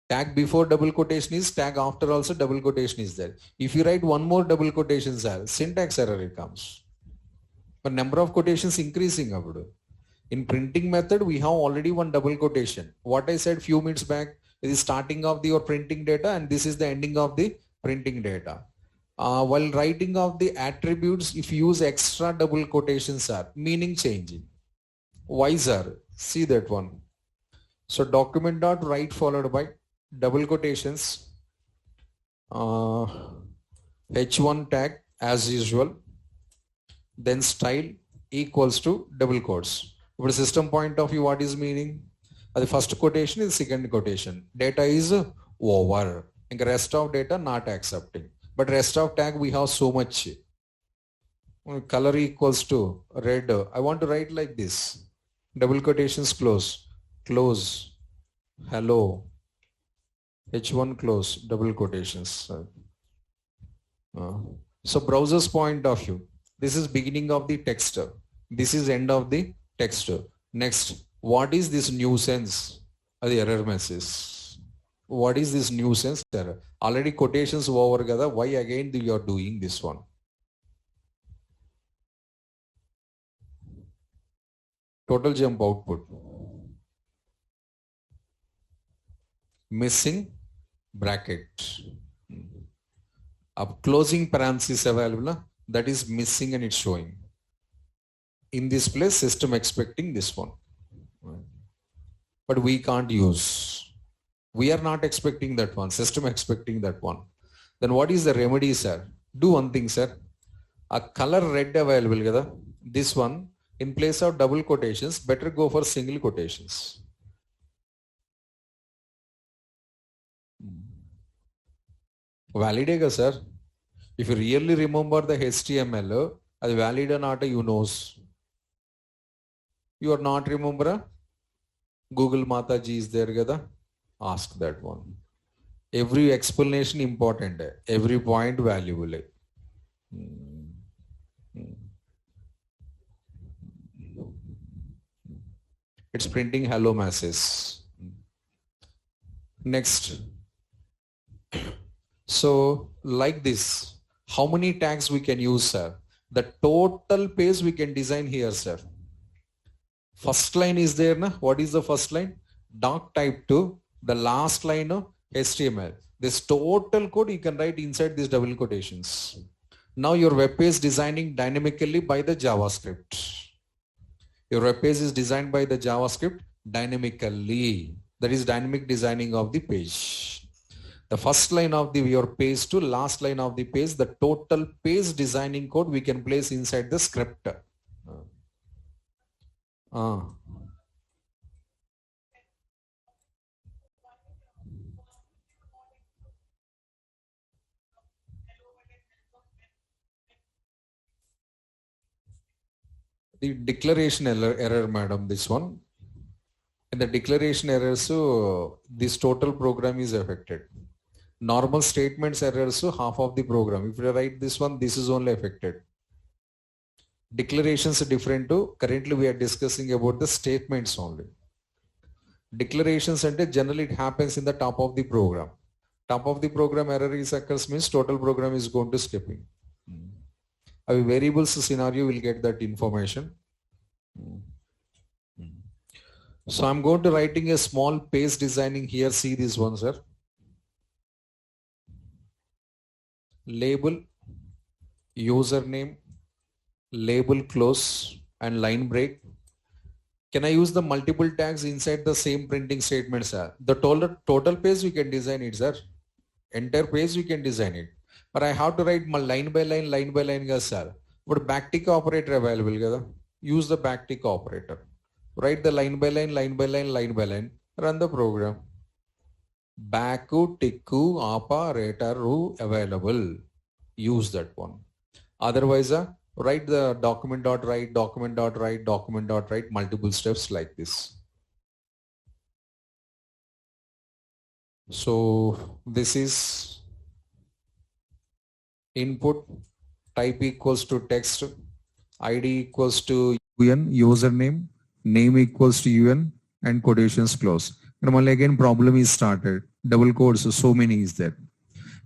S1: Tag before double quotation is, tag after also double quotation is there. If you write one more double quotations, syntax error it comes. But number of quotations increasing. In printing method we have already one double quotation. What I said few minutes back, This is starting of your printing data and this is the ending of the printing data. While writing of the attributes, if you use extra double quotations are meaning changing. Why sir? See that one. So document dot write followed by double quotations, H1 tag as usual, then style equals to double quotes. For system point of view, what is meaning? The first quotation is second quotation. Data is over. And the rest of data not accepting. But rest of tag we have so much. Color equals to red. I want to write like this. Double quotations close. Close. Hello. H1 close. Double quotations. So browser's point of view. This is beginning of the text. This is end of the text. Next, what is this nuisance? The error message. What is this nuisance error? Already quotations over gada. Why again you are doing this one? Total jump output. Missing bracket. Up closing parenthesis available. That is missing and it's showing. In this place, system expecting this one. But we can't use. We are not expecting that one. System expecting that one. Then what is the remedy, sir? Do one thing, sir. A color red available. This one, in place of double quotations, better go for single quotations. Validate, sir. If you really remember the HTML, that's valid or not, you knows. You are not remember? Google Mataji is there, gada? Ask that one. Every explanation important. Every point valuable. It's printing hello message. Next. So like this, how many tags we can use, sir? The total page we can design here, sir. First line is there, na? What is the first line? Doc type 2, the last line of HTML. This total code you can write inside these double quotations. Now your web page designing dynamically by the JavaScript. Your web page is designed by the JavaScript dynamically. That is dynamic designing of the page. The first line of your page to last line of the page, the total page designing code we can place inside the script. The declaration error, madam, this one. In the declaration error, so this total program is affected. Normal statements error, so half of the program. If you write this one, this is only affected. Declarations are different too. Currently we are discussing about the statements only. Declarations and generally it happens in the top of the program. Top of the program error is occurs means total program is going to skipping. A variables scenario will get that information. So I'm going to writing a small page designing here. See this one, sir. Label, username, label close and line break. Can I use the multiple tags inside the same printing statement, sir? The total page we can design it, sir. Entire page we can design it. But I have to write line by line, sir. But backtick operator available. Use the backtick operator. Write the line by line, run the program. Backu, ticku, operator available. Use that one. Otherwise, write the document.write, multiple steps like this. So this is input, type equals to text, ID equals to UN, username, name equals to UN, and quotations close. Normally again problem is started. Double quotes, so many is there.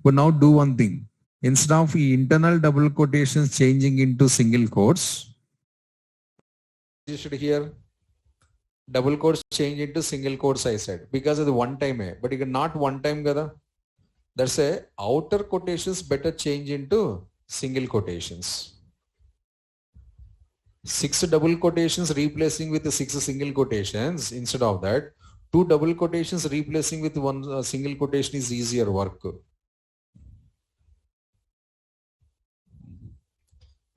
S1: But now do one thing. Instead of internal double quotations changing into single quotes, here double quotes change into single quotes I said because of the one time, but you can not one time gada. That's a outer quotations better change into single quotations. 6 double quotations replacing with the 6 single quotations. Instead of that, 2 double quotations replacing with one single quotation is easier work.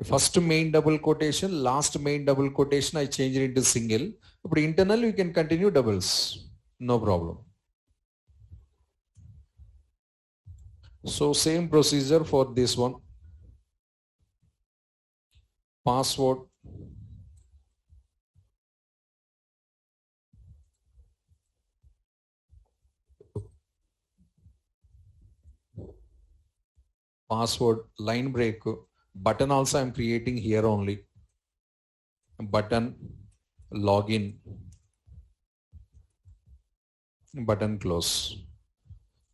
S1: First main double quotation, last main double quotation, I change it into single. But internal, you can continue doubles. No problem. So same procedure for this one. Password. Password, line break. Button also I'm creating here only. Button, login, button close.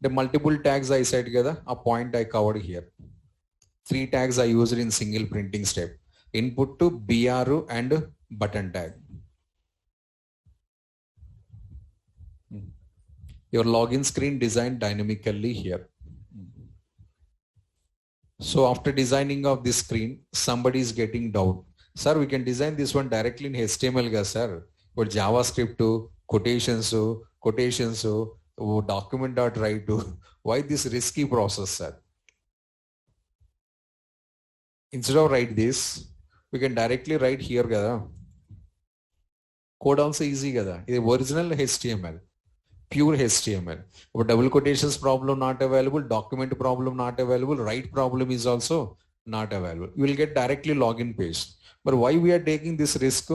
S1: The multiple tags I said together, a point I covered here. 3 tags I used in single printing step. Input to BRU and button tag. Your login screen designed dynamically here. So after designing of this screen, somebody is getting doubt. Sir, we can design this one directly in HTML, ga, sir. But JavaScript to quotations, document.write to. Why this risky process, sir? Instead of write this, we can directly write here, ga. Code also easy, ga. The original HTML. Pure HTML. But double quotations problem not available, document problem not available, write problem is also not available. You will get directly login page. But why we are taking this risk?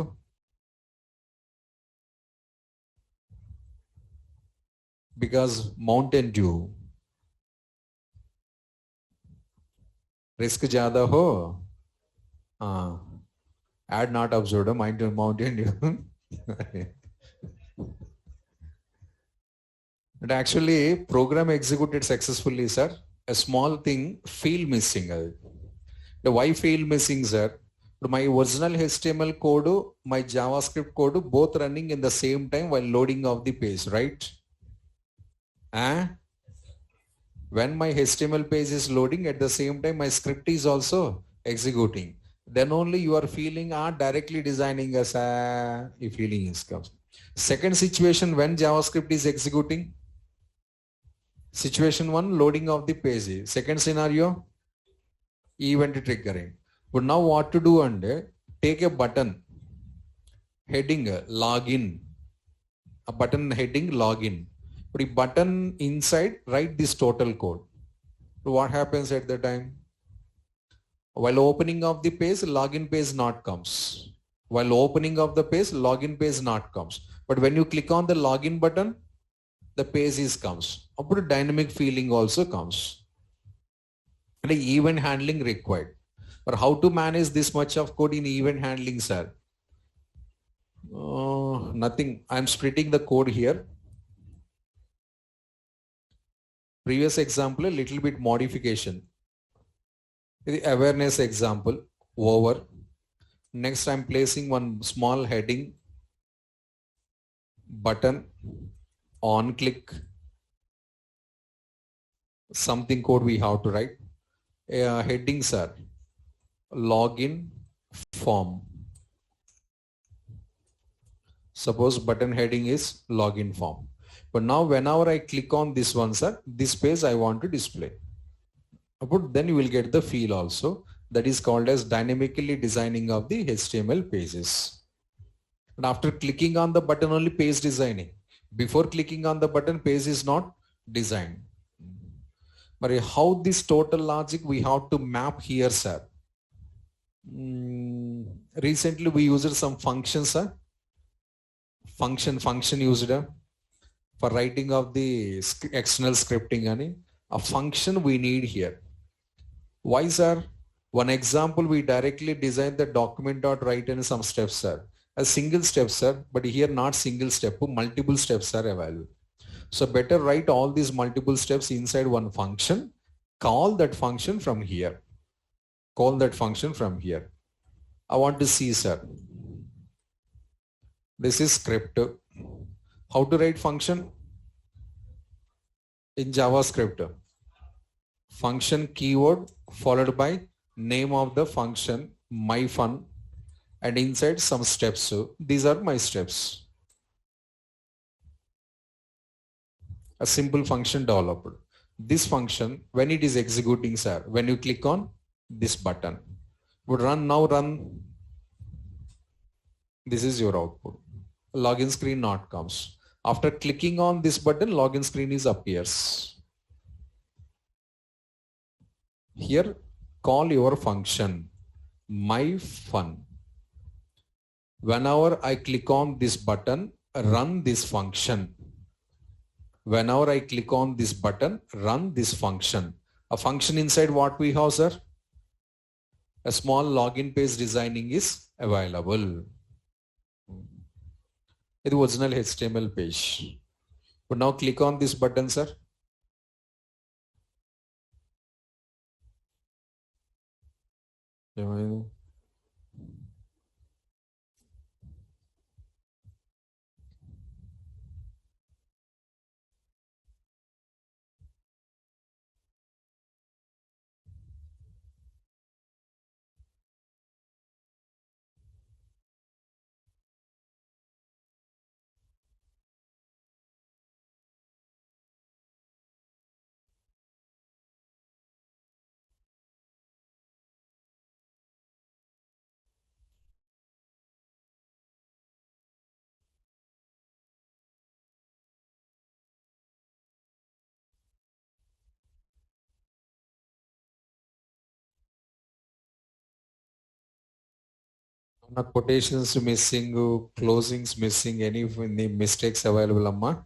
S1: Because Mountain Dew. Risk ज़्यादा हो. Ad not observed. Mountain Dew. But actually, program executed successfully, sir. A small thing, field missing. The why field missing, sir? My original HTML code, my JavaScript code, both running in the same time while loading of the page, right? When my HTML page is loading, at the same time, my script is also executing. Then only you are feeling directly designing as a feeling is comes. Second situation, when JavaScript is executing. Situation 1, loading of the page. Second scenario, event triggering. But now what to do and take a button, heading login, a button heading login. But a button inside, write this total code. So what happens at the time? While opening of the page, login page not comes. While opening of the page, login page not comes. But when you click on the login button, the page is comes. Upper dynamic feeling also comes. And event handling required. But how to manage this much of code in event handling, sir? Nothing. I'm splitting the code here. Previous example, a little bit modification. The awareness example over. Next, I'm placing one small heading button on click. Something code we have to write. Headings are login form. Suppose button heading is login form. But now whenever I click on this one, sir, this page I want to display. But then you will get the feel also. That is called as dynamically designing of the HTML pages. And after clicking on the button, only page designing. Before clicking on the button, page is not designed. But how this total logic we have to map here, sir? Recently we used some functions, sir. Function used for writing of the external scripting. A function we need here. Why, sir? One example, we directly design the document.write in some steps, sir. A single step, sir, but here not single step, multiple steps are available. So better write all these multiple steps inside one function. Call that function from here. Call that function from here. I want to see, sir. This is script. How to write function in JavaScript? Function keyword followed by name of the function, my fun, and inside some steps. So these are my steps. A simple function developed. This function, when it is executing, sir, when you click on this button, would run now, run. This is your output. Login screen not comes. After clicking on this button, login screen is appears. Here, call your function, my fun. Whenever I click on this button, run this function. Whenever I click on this button, run this function. A function inside what we have, sir? A small login page designing is available. It was original HTML page. But now click on this button, sir. Quotations missing, closings missing, any mistakes available, amma?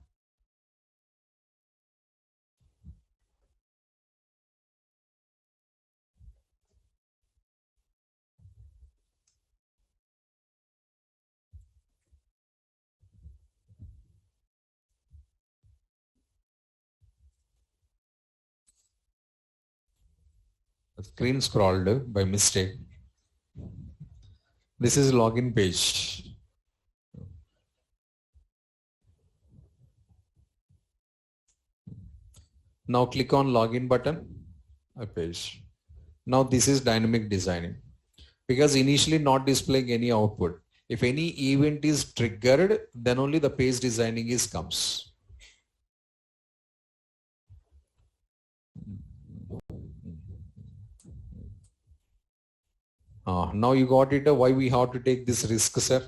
S1: Screen scrolled by mistake. This is login page. Now click on login button, a page. Now this is dynamic designing, because initially not displaying any output. If any event is triggered, then only the page designing is comes. Now you got it. Why we have to take this risk, sir?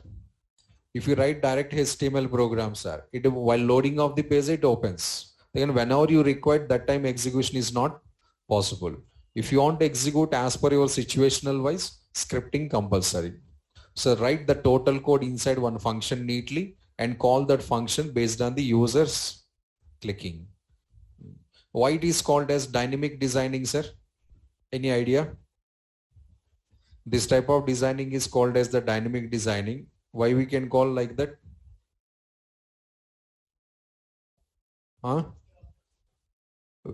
S1: If you write direct HTML program, sir, it while loading of the page, it opens. Then whenever you require, that time execution is not possible. If you want to execute as per your situational wise, scripting compulsory. So write the total code inside one function neatly and call that function based on the user's clicking. Why it is called as dynamic designing, sir? Any idea? This type of designing is called as the dynamic designing. Why we can call like that?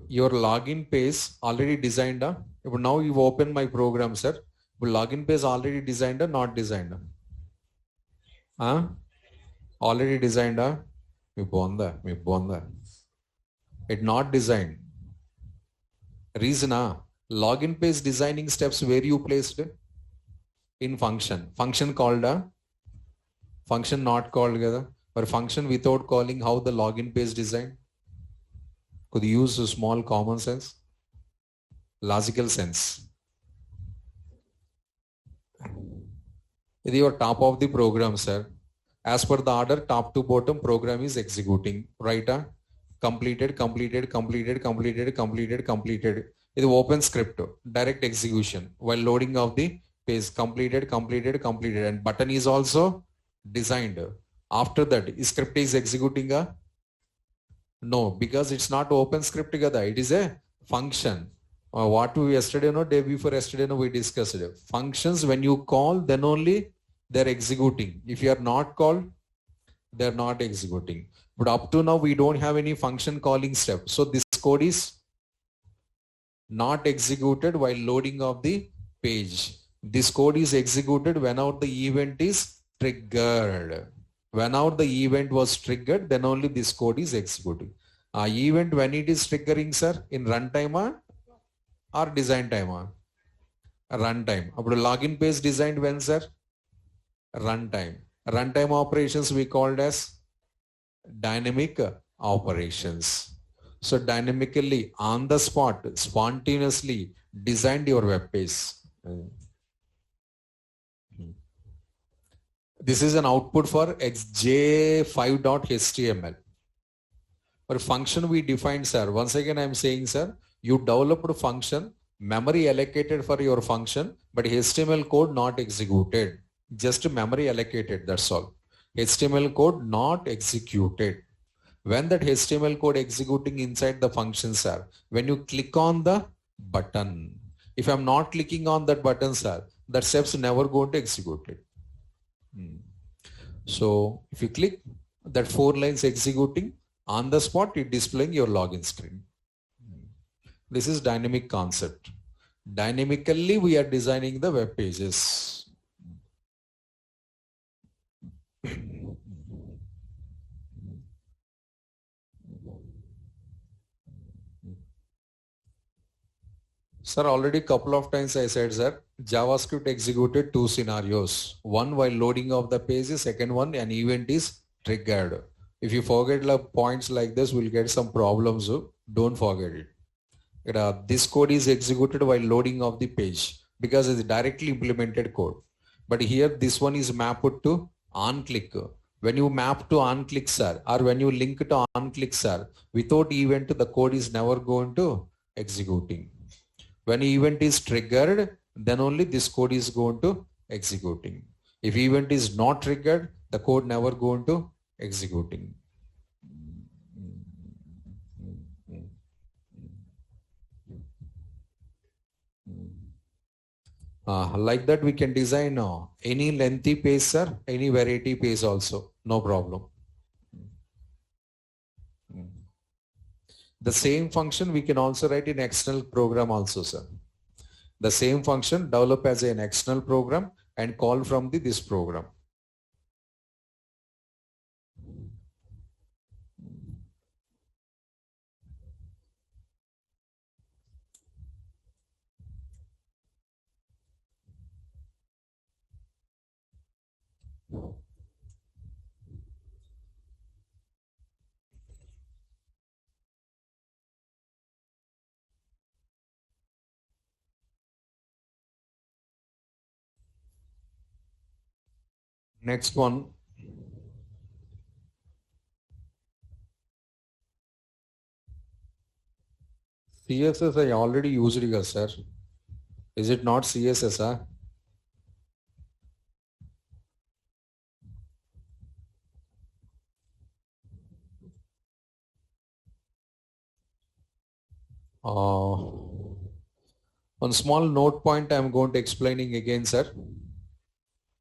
S1: Your login page already designed. Now you open my program, sir. Login page already designed or not designed? Already designed. It not designed. Reason, login page designing steps where you placed in function. Function called, function not called together, or function without calling, how the login page design? Could use a small common sense, logical sense. This is your top of the program, sir. As per the order, top to bottom, program is executing. Right? Completed, completed, completed, completed, completed, completed. It is open script, direct execution while loading of the page. Completed, completed, completed, and button is also designed. After that, script is executing a no, because it's not open script together. It is a function. What we yesterday, day before yesterday, we discussed it. Functions, when you call, then only they're executing. If you are not called, they're not executing. But up to now, we don't have any function calling step. So this code is not executed while loading of the page. This code is executed whenever the event is triggered. Whenever the event was triggered, then only this code is executing. Event when it is triggering, sir, in runtime or design time? Runtime. Appudu login page designed when, sir? Runtime. Runtime operations we called as dynamic operations. So dynamically, on the spot, spontaneously designed your web page. This is an output for xj5.html. For function we defined, sir. Once again, I'm saying, sir, you developed a function, memory allocated for your function, but HTML code not executed. Just memory allocated, that's all. HTML code not executed. When that HTML code executing inside the function, sir, when you click on the button, if I'm not clicking on that button, sir, that steps never going to execute it. So if you click, that 4 lines executing on the spot, it displaying your login screen. This is dynamic concept. Dynamically, we are designing the web pages. Sir, already couple of times I said, sir, JavaScript executed 2 scenarios. One while loading of the page, second one an event is triggered. If you forget points like this, we'll get some problems. Don't forget it. This code is executed while loading of the page because it's directly implemented code. But here this one is mapped to on-click. When you map to on-click, sir, or when you link to on-click, sir, without event, the code is never going to executing. When event is triggered, then only this code is going to executing. If event is not triggered, the code never going to executing. Like that, we can design any lengthy page, sir, any variety page also, no problem. The same function we can also write in external program also, sir. The same function develop as an external program and call from this program. Next one. CSS I already used it, sir. Is it not CSS? One small note point I'm going to explaining again, sir.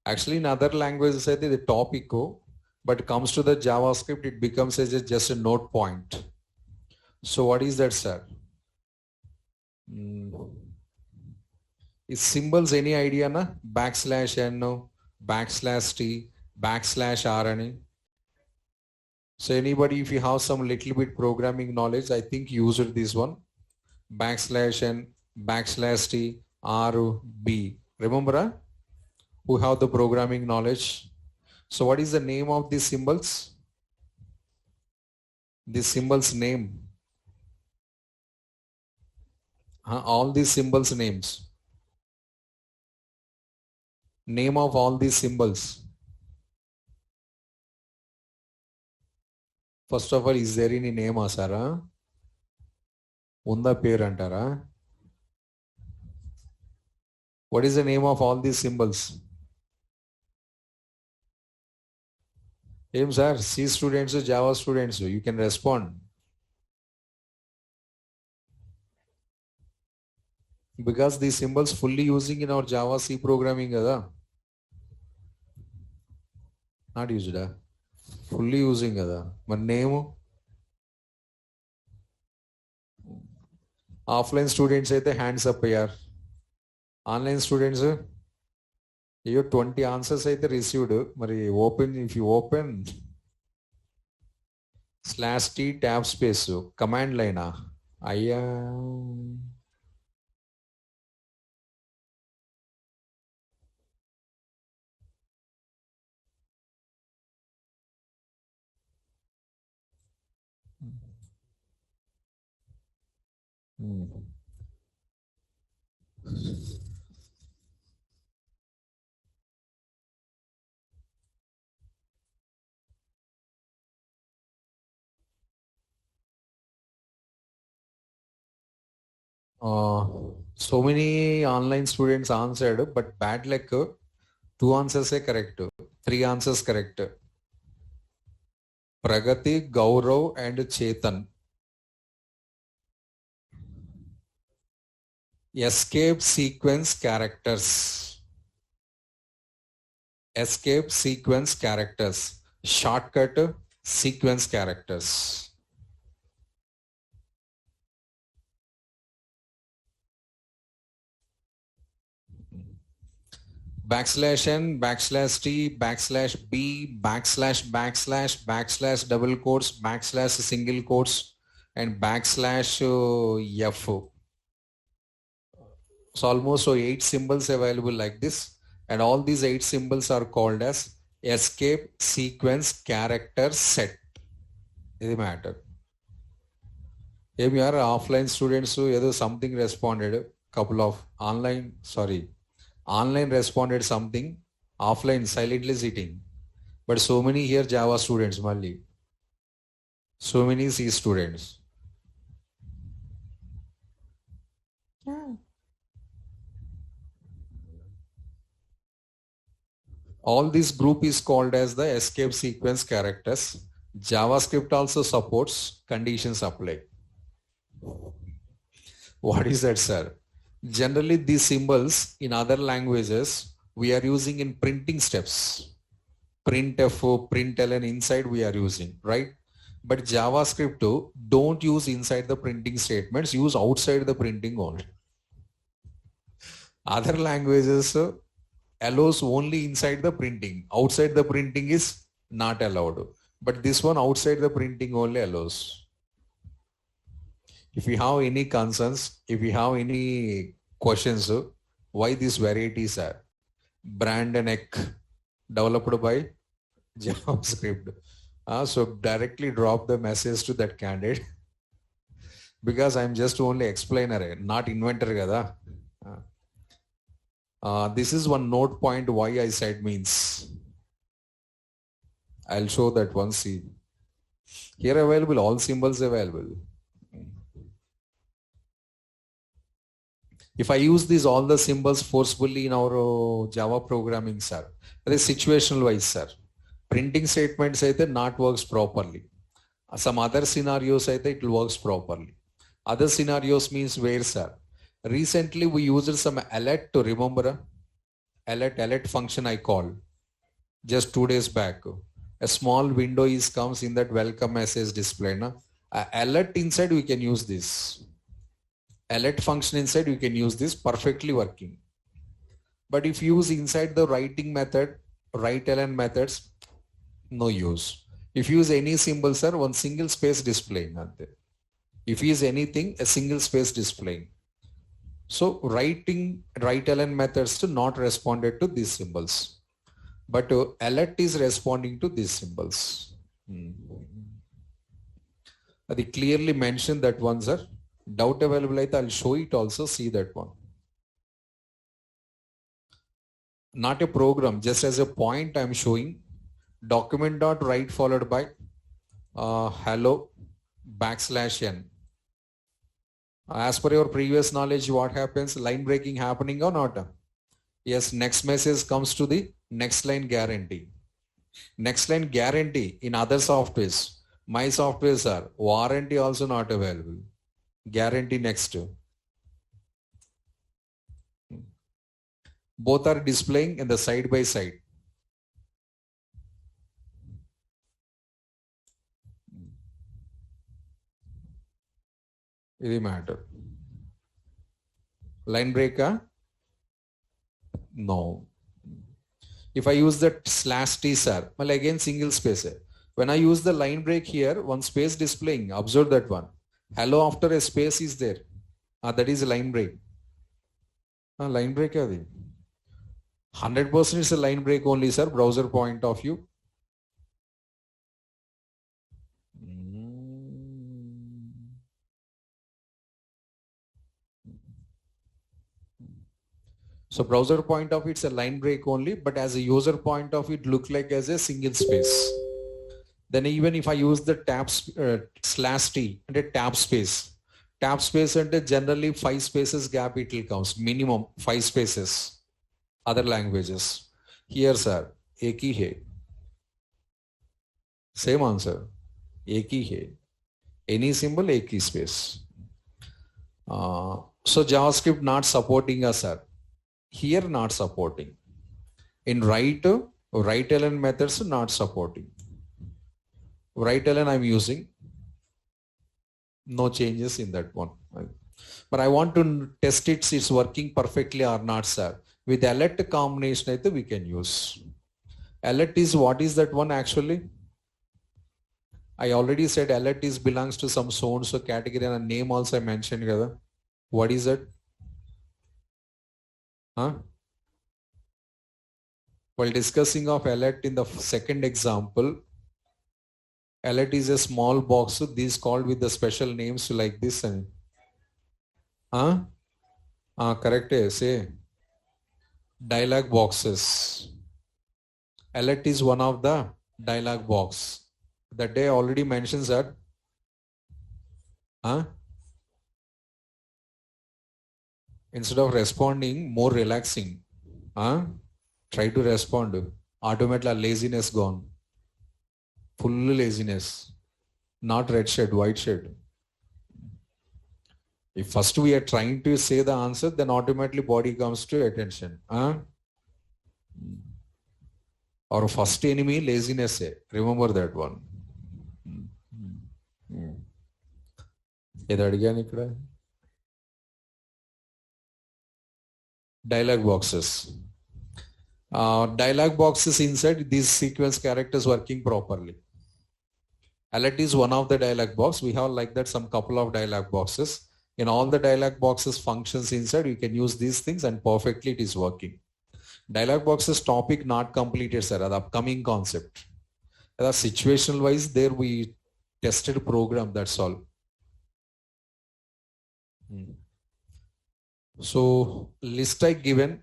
S1: Actually, in other languages, I think the topic, but comes to the JavaScript, it becomes as just a note point. So what is that, sir? Is symbols any idea, na? Backslash n, backslash t, backslash r any? So anybody, if you have some little bit programming knowledge, I think used this one. Backslash n, backslash t, r, b. Remember, who have the programming knowledge? So what is the name of these symbols? This symbols name. All these symbols names. Name of all these symbols. First of all, is there any name, Asara? Unda pair antara? What is the name of all these symbols? Names are C students, Java students. You can respond. Because these symbols fully using in our Java C programming, not used, fully using, my name. Offline students, hands up here. Online students, అయ్యో 20 answers అయితే received. మరి open, if you open /t tab space command లైనా అయ్యా. So many online students answered, but bad luck. 2 answers correct. 3 answers correct. Pragati, Gaurav, and Chetan. Escape sequence characters. Escape sequence characters. Shortcut sequence characters. /n, /t, /b, // double quotes, / single quotes, and /f. So almost 8 symbols available like this, and all these 8 symbols are called as escape sequence character set. This matter. If you are offline students, either something responded, couple of online responded something, offline silently sitting. But so many here Java students, Mali. So many C students. All this group is called as the escape sequence characters. JavaScript also supports conditions apply. What is that, sir? Generally, these symbols in other languages we are using in printing steps. Printf, println inside we are using, right? But JavaScript don't use inside the printing statements, use outside the printing only. Other languages allows only inside the printing. Outside the printing is not allowed. But this one outside the printing only allows. If you have any concerns, if you have any questions, why these varieties are? Brandon Eck, developed by JavaScript. So directly drop the message to that candidate because I'm just only explainer, not inventor. Kada. This is one note point why I said means. I'll show that one. See here available, all symbols available. If I use these all the symbols forcefully in our Java programming, sir, that is situational wise, sir. Printing statements either not works properly. Some other scenarios either it works properly. Other scenarios means where, sir? Recently we used some alert to remember alert function I called just 2 days back. A small window comes in that welcome message display. Na? Alert inside we can use this. Alert function inside you can use this, perfectly working. But if you use inside the writing method, write ln methods, no use. If you use any symbol, sir, one single space displaying. If you use anything, a single space displaying. So writing write ln methods to not responded to these symbols, but alert is responding to these symbols. They clearly mentioned that one, sir. Doubt available, I'll show it also. See that one. Not a program, just as a point I'm showing. Document.write followed by hello /n. As per your previous knowledge, what happens? Line breaking happening or not? Yes, next message comes to the next line guarantee. Next line guarantee in other softwares. My softwares are warranty also not available. Guarantee next. Both are displaying in the side by side. This matter. Line break? No. If I use the slash t sir, well again single space. When I use the line break here, one space displaying, observe that one. Hello after a space is there. That is a line break. Line break adi. 100% is a line break only, sir, browser point of view. So browser point of it's a line break only, but as a user point of it look like as a single space. Then even if I use the tab slash t and a tab space and generally 5 spaces gap it will comes, minimum 5 spaces. Other languages. Here sir, ek hi hai. Same answer. Ek hi hai. Any symbol, ek hi space. So JavaScript not supporting us, sir. Here not supporting. In write-ln methods not supporting. Write-ln I'm using. No changes in that one. But I want to test it's working perfectly or not, sir. With alert combination, we can use. Alert is what is that one actually? I already said alert is belongs to some so category and a name also I mentioned. What is that? While discussing of alert in the second example, alert is a small box. So these called with the special names like this. Correct. Say dialog boxes. Alert is one of the dialog box. That day already mentions that. Instead of responding, more relaxing. Try to respond. Automatically laziness gone. Full laziness. Not red shade, white shade. If first we are trying to say the answer, then automatically body comes to attention. Our first enemy, laziness. Remember that one. Dialog boxes. Dialog boxes inside these sequence characters working properly. Alert is one of the dialog box. We have like that some couple of dialog boxes. In all the dialog boxes functions inside, you can use these things and perfectly it is working. Dialog boxes topic not completed, sir. The upcoming concept. Situational wise, there we tested program, that's all. So list I given,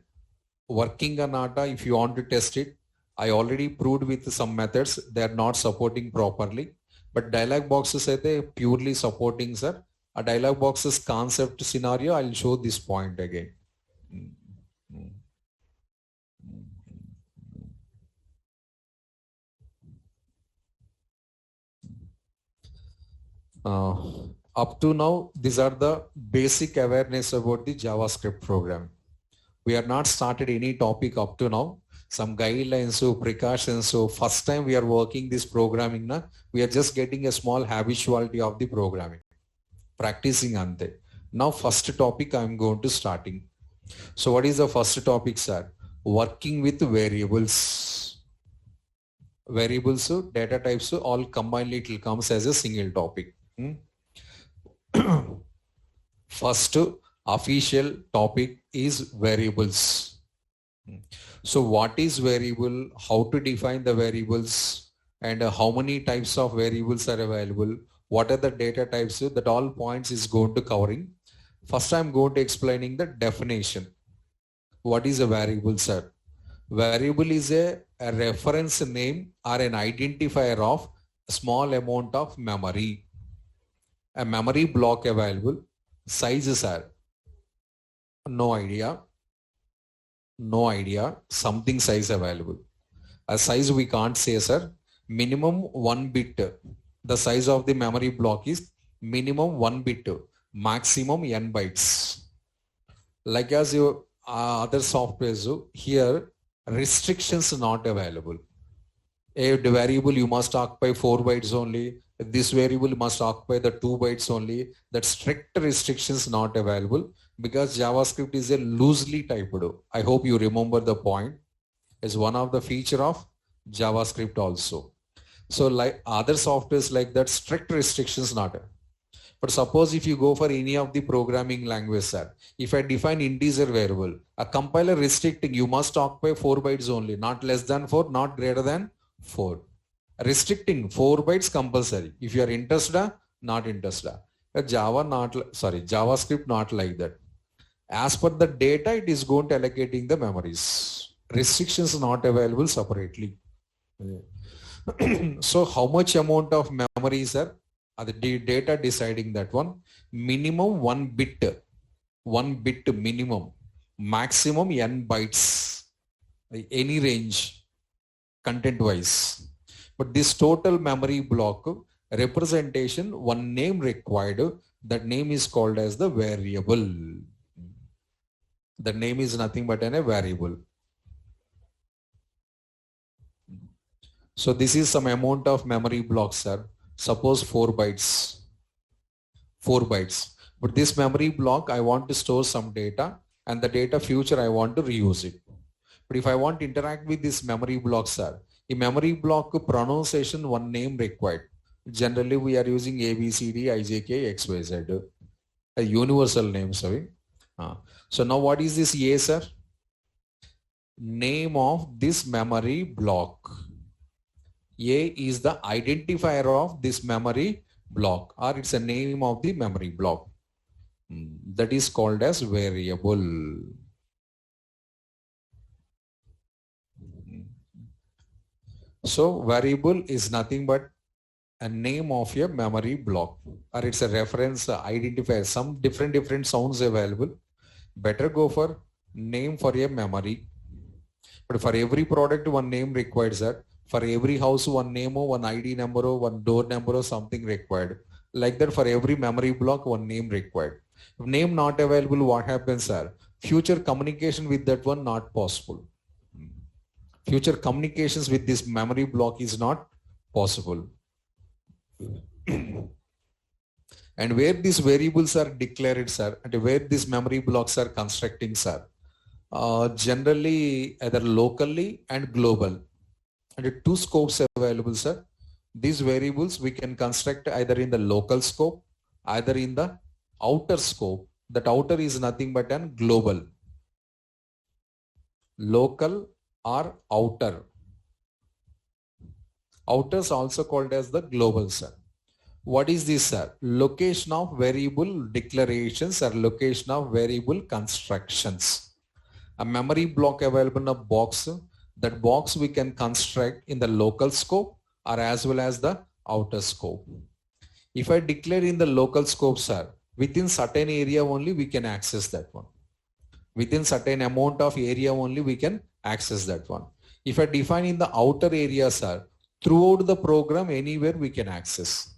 S1: working or not, if you want to test it, I already proved with some methods, they are not supporting properly. But dialog boxes are purely supporting, sir. A dialog boxes concept scenario, I'll show this point again. Up to now, these are the basic awareness about the JavaScript program. We are not started any topic up to now. Some guidelines, so precautions. So first time we are working this programming, we are just getting a small habituality of the programming. Practicing ante. Now first topic I am going to starting. So what is the first topic, sir? Working with variables. Variables, so data types, so all combined it will comes as a single topic. First official topic is variables. So what is variable, how to define the variables, and how many types of variables are available, what are the data types, that all points is going to covering. First I'm going to explaining the definition. What is a variable, sir? Variable is a reference name or an identifier of a small amount of memory. A memory block available. Sizes are no idea. No idea. Something size available. A size we can't say, sir. Minimum 1 bit. The size of the memory block is minimum 1 bit. Maximum n bytes. Like as your other software, here restrictions not available. A variable you must occupy 4 bytes only. This variable must occupy the 2 bytes only. That strict restrictions not available because JavaScript is a loosely typed. I hope you remember the point. is one of the feature of JavaScript also. So like other softwares like that, strict restrictions not. But suppose if you go for any of the programming language, sir, if I define integer variable, a compiler restricting you must occupy 4 bytes only, not less than 4, not greater than 4. Restricting 4 bytes compulsory. If you are interested, not interested. JavaScript not like that. As per the data, it is going to allocating the memories. Restrictions not available separately. So how much amount of memories are the data deciding that one? Minimum 1 bit minimum, maximum n bytes, any range content wise. But this total memory block representation, one name required, that name is called as the variable. The name is nothing but a variable. So this is some amount of memory blocks, sir. Suppose 4 bytes. 4 bytes. But this memory block, I want to store some data, and the data future I want to reuse it. But if I want to interact with this memory block, sir, in memory block pronunciation, one name required. Generally, we are using A, B, C, D, I, J, K, X, Y, Z. A universal name, sorry. So now what is this A, sir? Name of this memory block. A is the identifier of this memory block, or it's a name of the memory block. That is called as variable. So variable is nothing but a name of your memory block, or it's a reference identifier. Some different sounds available. Better go for name for your memory. But for every product, one name required, sir. For every house, one name or one ID number or one door number or something required. Like that, for every memory block, one name required. If name not available, what happens, sir? Future communication with that one not possible. Future communications with this memory block is not possible. And where these variables are declared, sir, and where these memory blocks are constructing, sir, generally either locally and global. And 2 scopes available, sir. These variables we can construct either in the local scope, either in the outer scope. That outer is nothing but an global. Local or outer. Outer is also called as the global, sir. What is this, sir? Location of variable declarations or location of variable constructions. A memory block available in a box. That box we can construct in the local scope or as well as the outer scope. If I declare in the local scope, sir, within certain area only we can access that one. Within certain amount of area only we can access that one. If I define in the outer area, sir, throughout the program anywhere we can access.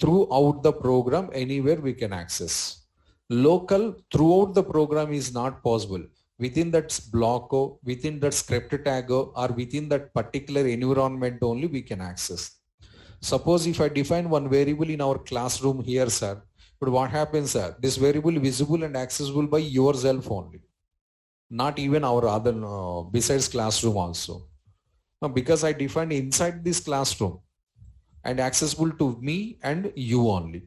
S1: Throughout the program anywhere we can access. Local throughout the program is not possible. Within that block, within that script tag, or within that particular environment only we can access. Suppose if I define one variable in our classroom here, sir, but what happens, sir? This variable visible and accessible by yourself only, not even our other besides classroom also. Now, because I defined inside this classroom and accessible to me and you only.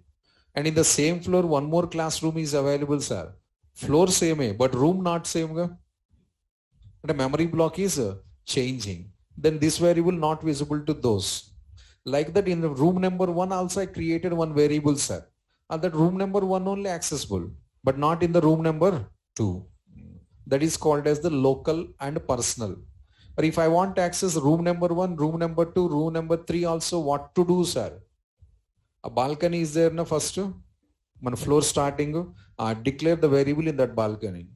S1: And in the same floor, one more classroom is available, sir. Floor same, but room not same. The memory block is changing. Then this variable not visible to those. Like that in the room number 1 also I created one variable, sir. And that room number 1 only accessible, but not in the room number 2. That is called as the local and personal. But if I want to access room number 1, room number 2, room number 3 also, what to do, sir? A balcony is there na first. Man floor starting, declare the variable in that balcony.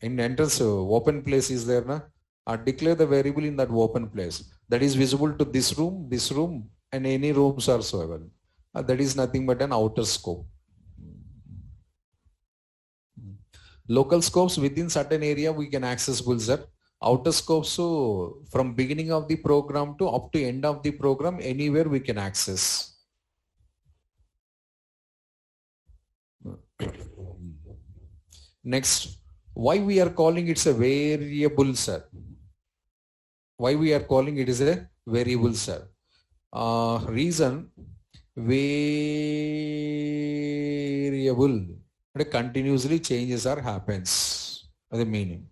S1: In entrance, open place is there na. Declare the variable in that open place. That is visible to this room, and any rooms are so available. That is nothing but an outer scope. Local scopes within certain area we can access, sir. Outer scopes, so from beginning of the program to up to end of the program, anywhere we can access. Next, Why we are calling it a variable, sir? Why we are calling it is a variable, sir? Reason, variable, continuously changes or happens. The meaning.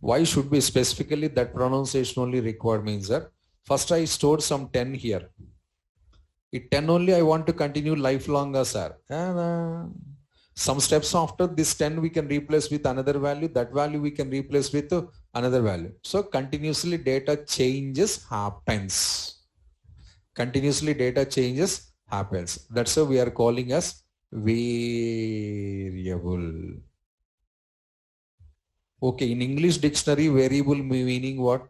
S1: Why should be specifically that pronunciation only required means that first I stored some 10 here. It 10 only I want to continue lifelong, sir. Some steps after this 10 we can replace with another value. That value we can replace with another value. So continuously data changes happens. Continuously data changes happens. That's why we are calling as variable. Okay, in English dictionary, variable meaning what?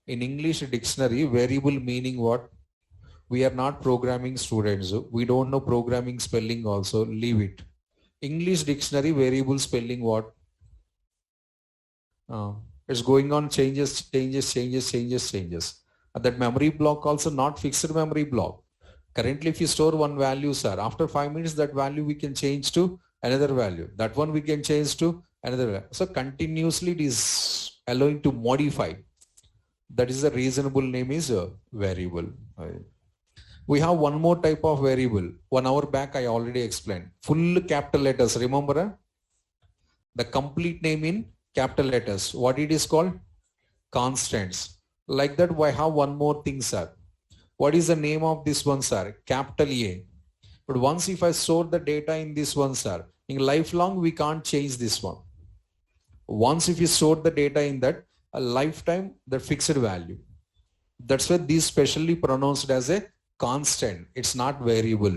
S1: In English dictionary, variable meaning what? We are not programming students. We don't know programming spelling also. Leave it. English dictionary, variable spelling what? It's going on changes. That memory block also not fixed memory block. Currently, if you store one value, sir, after 5 minutes, that value we can change to another value. That one we can change to another value. So continuously it is allowing to modify. That is the reasonable name is variable. We have one more type of variable. 1 hour back I already explained. Full capital letters. Remember the complete name in capital letters. What it is called? Constants. Like that, I have one more thing, sir. What is the name of this one, sir? Capital A. But once if I store the data in this one, sir, in lifelong we can't change this one. Once if you store the data in that, a lifetime, the fixed value. That's why this specially pronounced as a constant. It's not variable.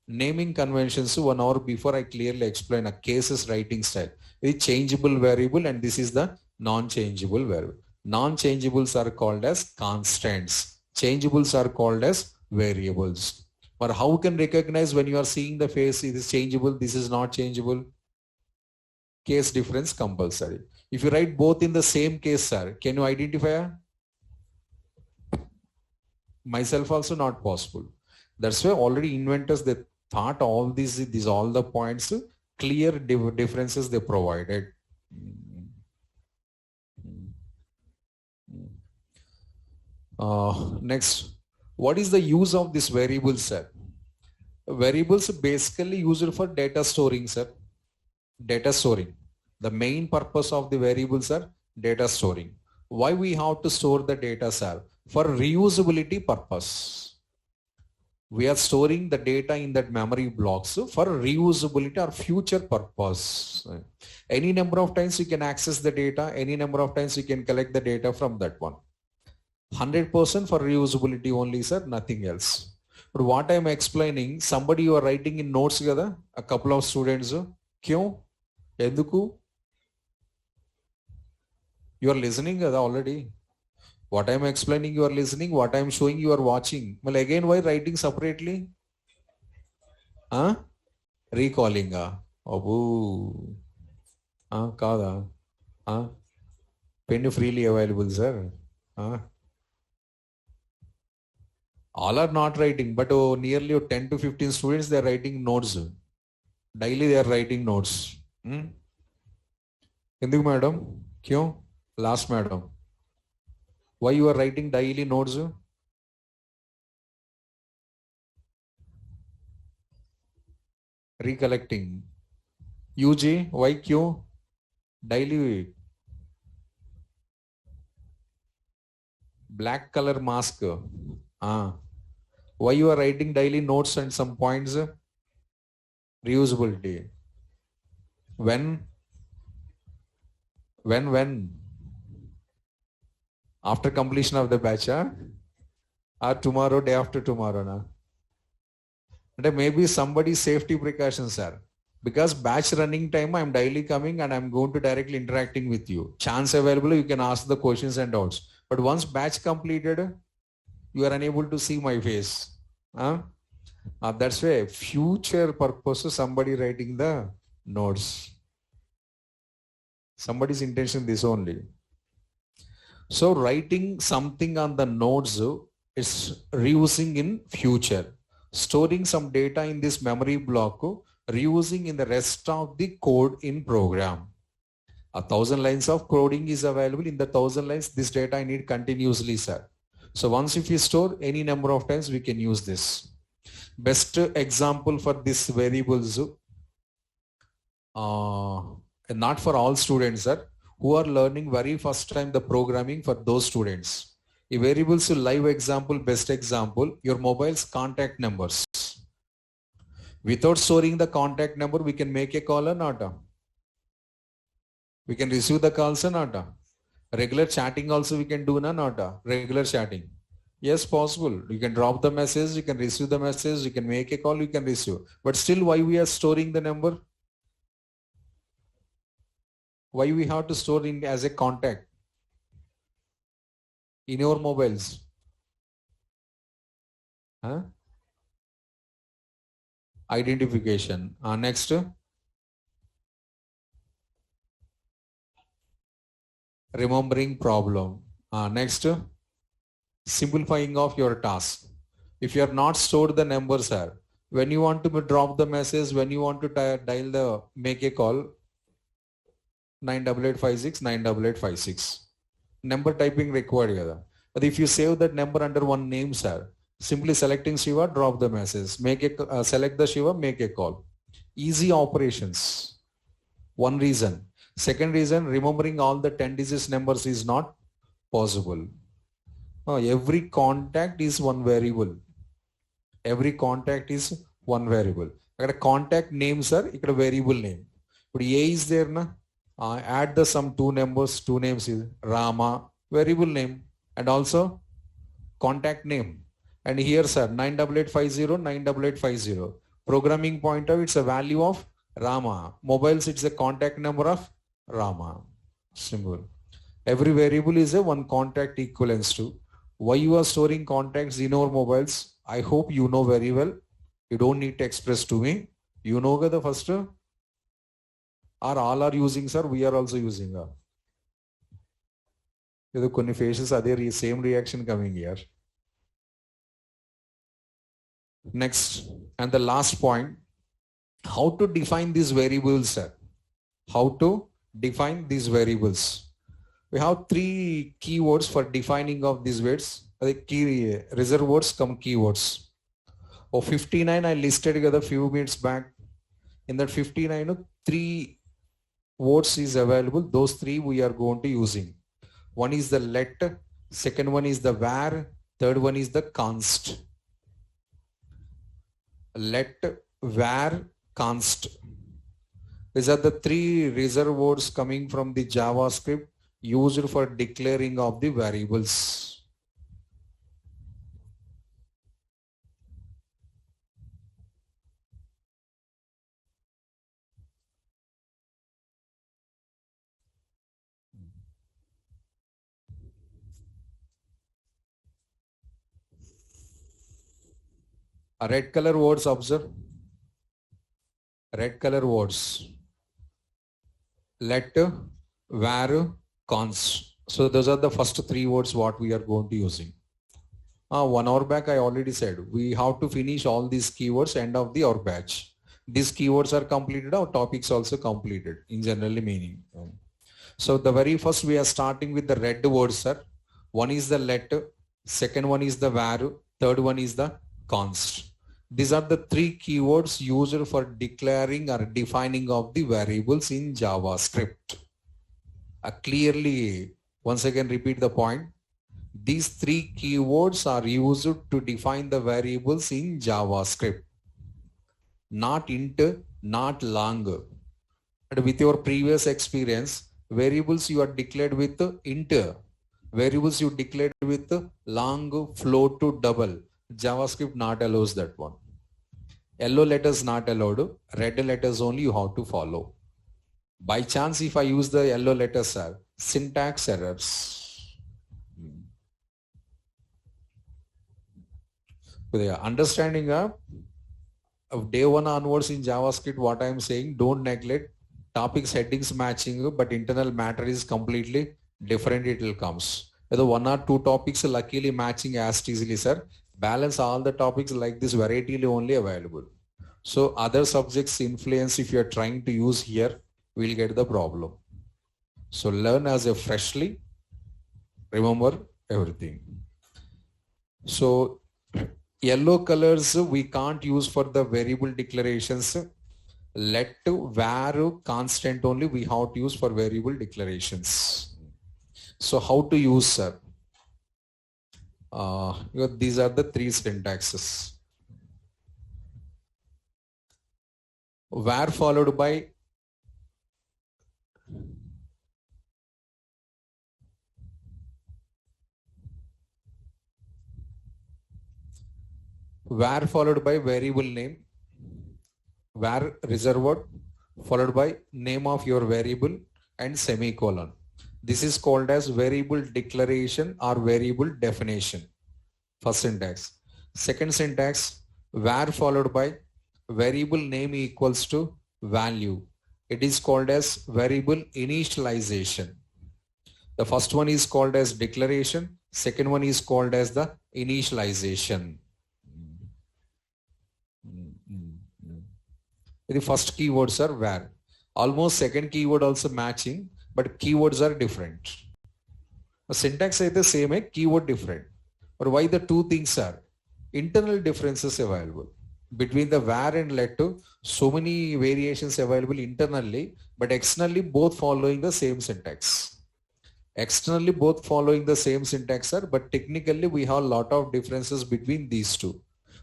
S1: Naming conventions, 1 hour before I clearly explain a cases writing style. It's changeable variable and this is the non-changeable variable. Non-changeables are called as constants. Changeables are called as variables. But how can recognize when you are seeing the face, it is changeable, this is not changeable? Case difference compulsory. If you write both in the same case, sir, can you identify? Myself also not possible. That's why already inventors, they thought all these all the points, clear differences they provided. Next, what is the use of this variable, sir? Variables basically used for data storing, sir. Data storing. The main purpose of the variables are data storing. Why we have to store the data, sir? For reusability purpose. We are storing the data in that memory blocks for reusability or future purpose. Any number of times you can access the data, any number of times you can collect the data from that one. 100% for reusability only, sir, nothing else. But what I am explaining, somebody you are writing in notes together, a couple of students, Kyo? Enduku? You are listening already. What I am explaining, you are listening. What I am showing, you are watching. Well, again, why writing separately? Recalling. Abu. Kada. Pen freely available, sir. All are not writing, but nearly 10 to 15 students, they are writing notes. Daily they are writing notes. Enduku, madam? Kyo? Last, madam. Why you are writing daily notes? Recollecting. UG, why Q? Daily. Black color mask. Why you are writing daily notes and some points? Reusability. When? After completion of the batch, or tomorrow, day after tomorrow, na? And maybe somebody's safety precautions, sir. Because batch running time, I'm daily coming and I'm going to directly interacting with you. Chance available, you can ask the questions and doubts. But once batch completed, you are unable to see my face. That's why future purpose, somebody writing the notes. Somebody's intention this only. So writing something on the nodes is reusing in future. Storing some data in this memory block reusing in the rest of the code in program. 1,000 lines of coding is available. In the 1,000 lines, this data I need continuously, sir. So once if you store any number of times, we can use this. Best example for this variables, not for all students, sir, who are learning very first time the programming, for those students. A variables live example, best example, your mobile's contact numbers. Without storing the contact number, we can make a call or not? We can receive the calls or not? Regular chatting also we can do or not? Regular chatting. Yes, possible. You can drop the message, you can receive the message, you can make a call, you can receive. But still, why we are storing the number? Why we have to store in as a contact in your mobiles? Huh? Identification. Next. Remembering problem. Next. Simplifying of your task. If you are not stored the numbers here, when you want to drop the message, when you want to dial the make a call, 98856 98856. Number typing required. But if you save that number under one name, sir, simply selecting Shiva, drop the message. Make a select the Shiva, make a call. Easy operations. One reason. Second reason, remembering all the 10 digit numbers is not possible. Every contact is one variable. Every contact is one variable. Contact names are a variable name. But A is there na? Add the some two numbers, two names is Rama, variable name, and also contact name. And here, sir, 98850 98850. Programming pointer, it's a value of Rama. Mobiles, it's a contact number of Rama. Simple. Every variable is a one contact equivalence to. Why you are storing contacts in our mobiles? I hope you know very well. You don't need to express to me. You know the first. Or all are using, sir? We are also using. కొన్ని faces are there, same reaction coming here. Next, and the last point, how to define these variables, sir? How to define these variables? We have three keywords for defining of these words. The key reserve words come keywords. 59 I listed a few minutes back. In that 59, three words is available. Those three we are going to using. One is the let, second one is the where, third one is the const. Let, where, const. These are the three reserve words coming from the JavaScript used for declaring of the variables. Red color words, observe. Red color words. Let, where, const. So those are the first three words what we are going to using. 1 hour back I already said we have to finish all these keywords end of the our batch. These keywords are completed, our topics also completed in generally meaning. So the very first we are starting with the red words, sir. One is the let, second one is the where, third one is the const. These are the three keywords used for declaring or defining of the variables in JavaScript. Clearly, once again repeat the point. These three keywords are used to define the variables in JavaScript. Not int, not long. But with your previous experience, variables you are declared with int. Variables you declared with long, float to double. JavaScript not allows that one. Yellow letters not allowed. Red letters only you have to follow. By chance, if I use the yellow letters, sir, syntax errors. The understanding of day one onwards in JavaScript, what I am saying, don't neglect topics, headings matching, but internal matter is completely different. It will comes. Whether one or two topics luckily matching as easily, sir. Balance all the topics like this variety only available. So other subjects influence if you are trying to use here, we'll get the problem. So learn as a freshly, remember everything. So yellow colors we can't use for the variable declarations. Let, var, constant only we have to use for variable declarations. So how to use, sir? These are the three syntaxes. Var followed by variable name, var reserved followed by name of your variable and semicolon. This is called as variable declaration or variable definition. First syntax. Second syntax, var followed by variable name equals to value. It is called as variable initialization. The first one is called as declaration. Second one is called as the initialization. The first keywords are var. Almost second keyword also matching, but keywords are different. The syntax is the same, keyword different. But why the two things are? Internal differences available. Between the var and let, so many variations available internally, but externally both following the same syntax. Externally both following the same syntax, sir, but technically we have a lot of differences between these two.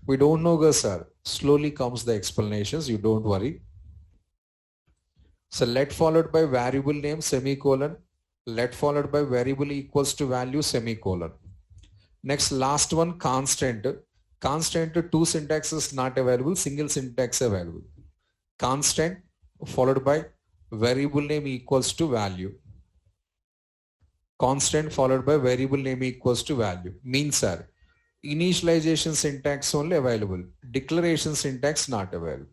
S1: We don't know, sir. Slowly comes the explanations, you don't worry. So let followed by variable name semicolon, let followed by variable equals to value semicolon. Next, last one, constant. Constant, two syntaxes not available, single syntax available. Constant followed by variable name equals to value. Constant followed by variable name equals to value. Means, sir, initialization syntax only available. Declaration syntax not available.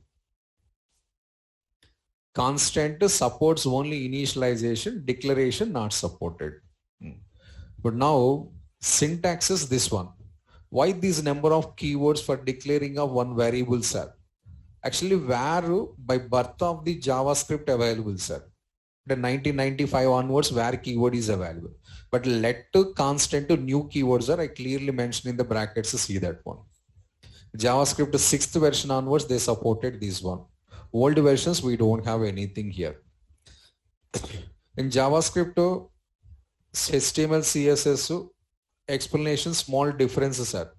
S1: Constant supports only initialization, declaration not supported. But now syntax is this one. Why these number of keywords for declaring of one variable, sir? Actually, var by birth of the JavaScript available, sir. The 1995 onwards, var keyword is available. But let to constant to new keywords are I clearly mentioned in the brackets to see that one. JavaScript 6th version onwards, they supported this one. Old versions, we don't have anything here. In JavaScript, HTML, CSS, explanation, small differences are.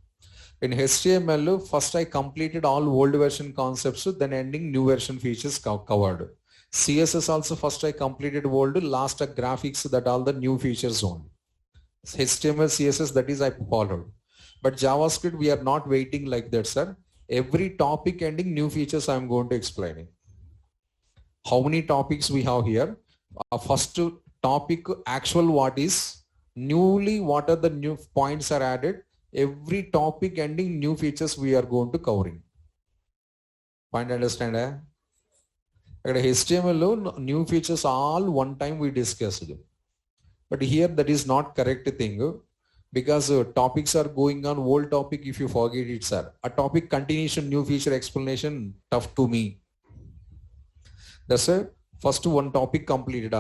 S1: In HTML, first I completed all old version concepts, then ending new version features covered. CSS also first I completed old, last graphics, that all the new features only. HTML, CSS, that is I followed. But JavaScript, we are not waiting like that, sir. Every topic ending new features I am going to explain. How many topics we have here? First topic, actual what is, newly what are the new points are added. Every topic ending new features we are going to covering. Point understand? HTML new features all one time we discussed. But here that is not correct thing because topics are going on old topic if you forget it, sir. A topic continuation, new feature explanation, tough to me. That's a first one topic completed.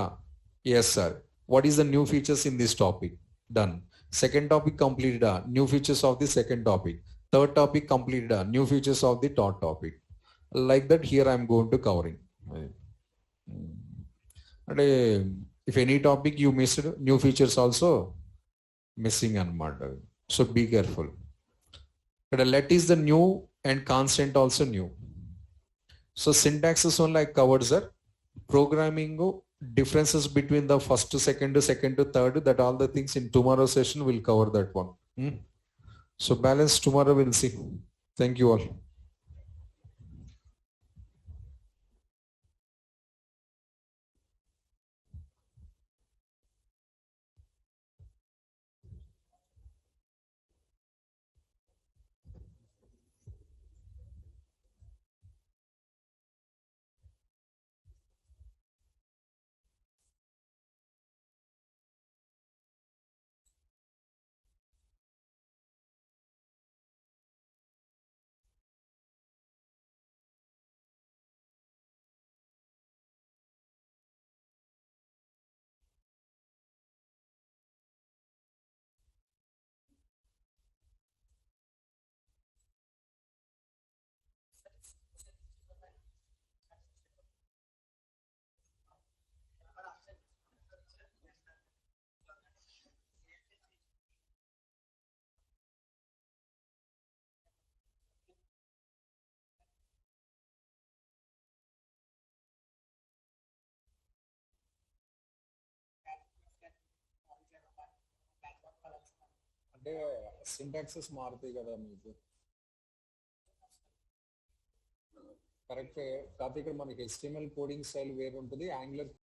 S1: Yes, sir. What is the new features in this topic? Done. Second topic completed. New features of the second topic. Third topic completed. New features of the third topic. Like that here I am going to covering. And if any topic you missed, new features also missing and murder. So be careful. But let is the new and constant also new. So syntax is only like covered, sir. Programming differences between the first to second to third, that all the things in tomorrow's session will cover that one. So balance tomorrow we'll see. Thank you all. అంటే syntaxes మారుతాయి కదా మీకు. Correct. కాకపోతే ఇక్కడ మనకి HTML coding style వేరు ఉంటుంది, angular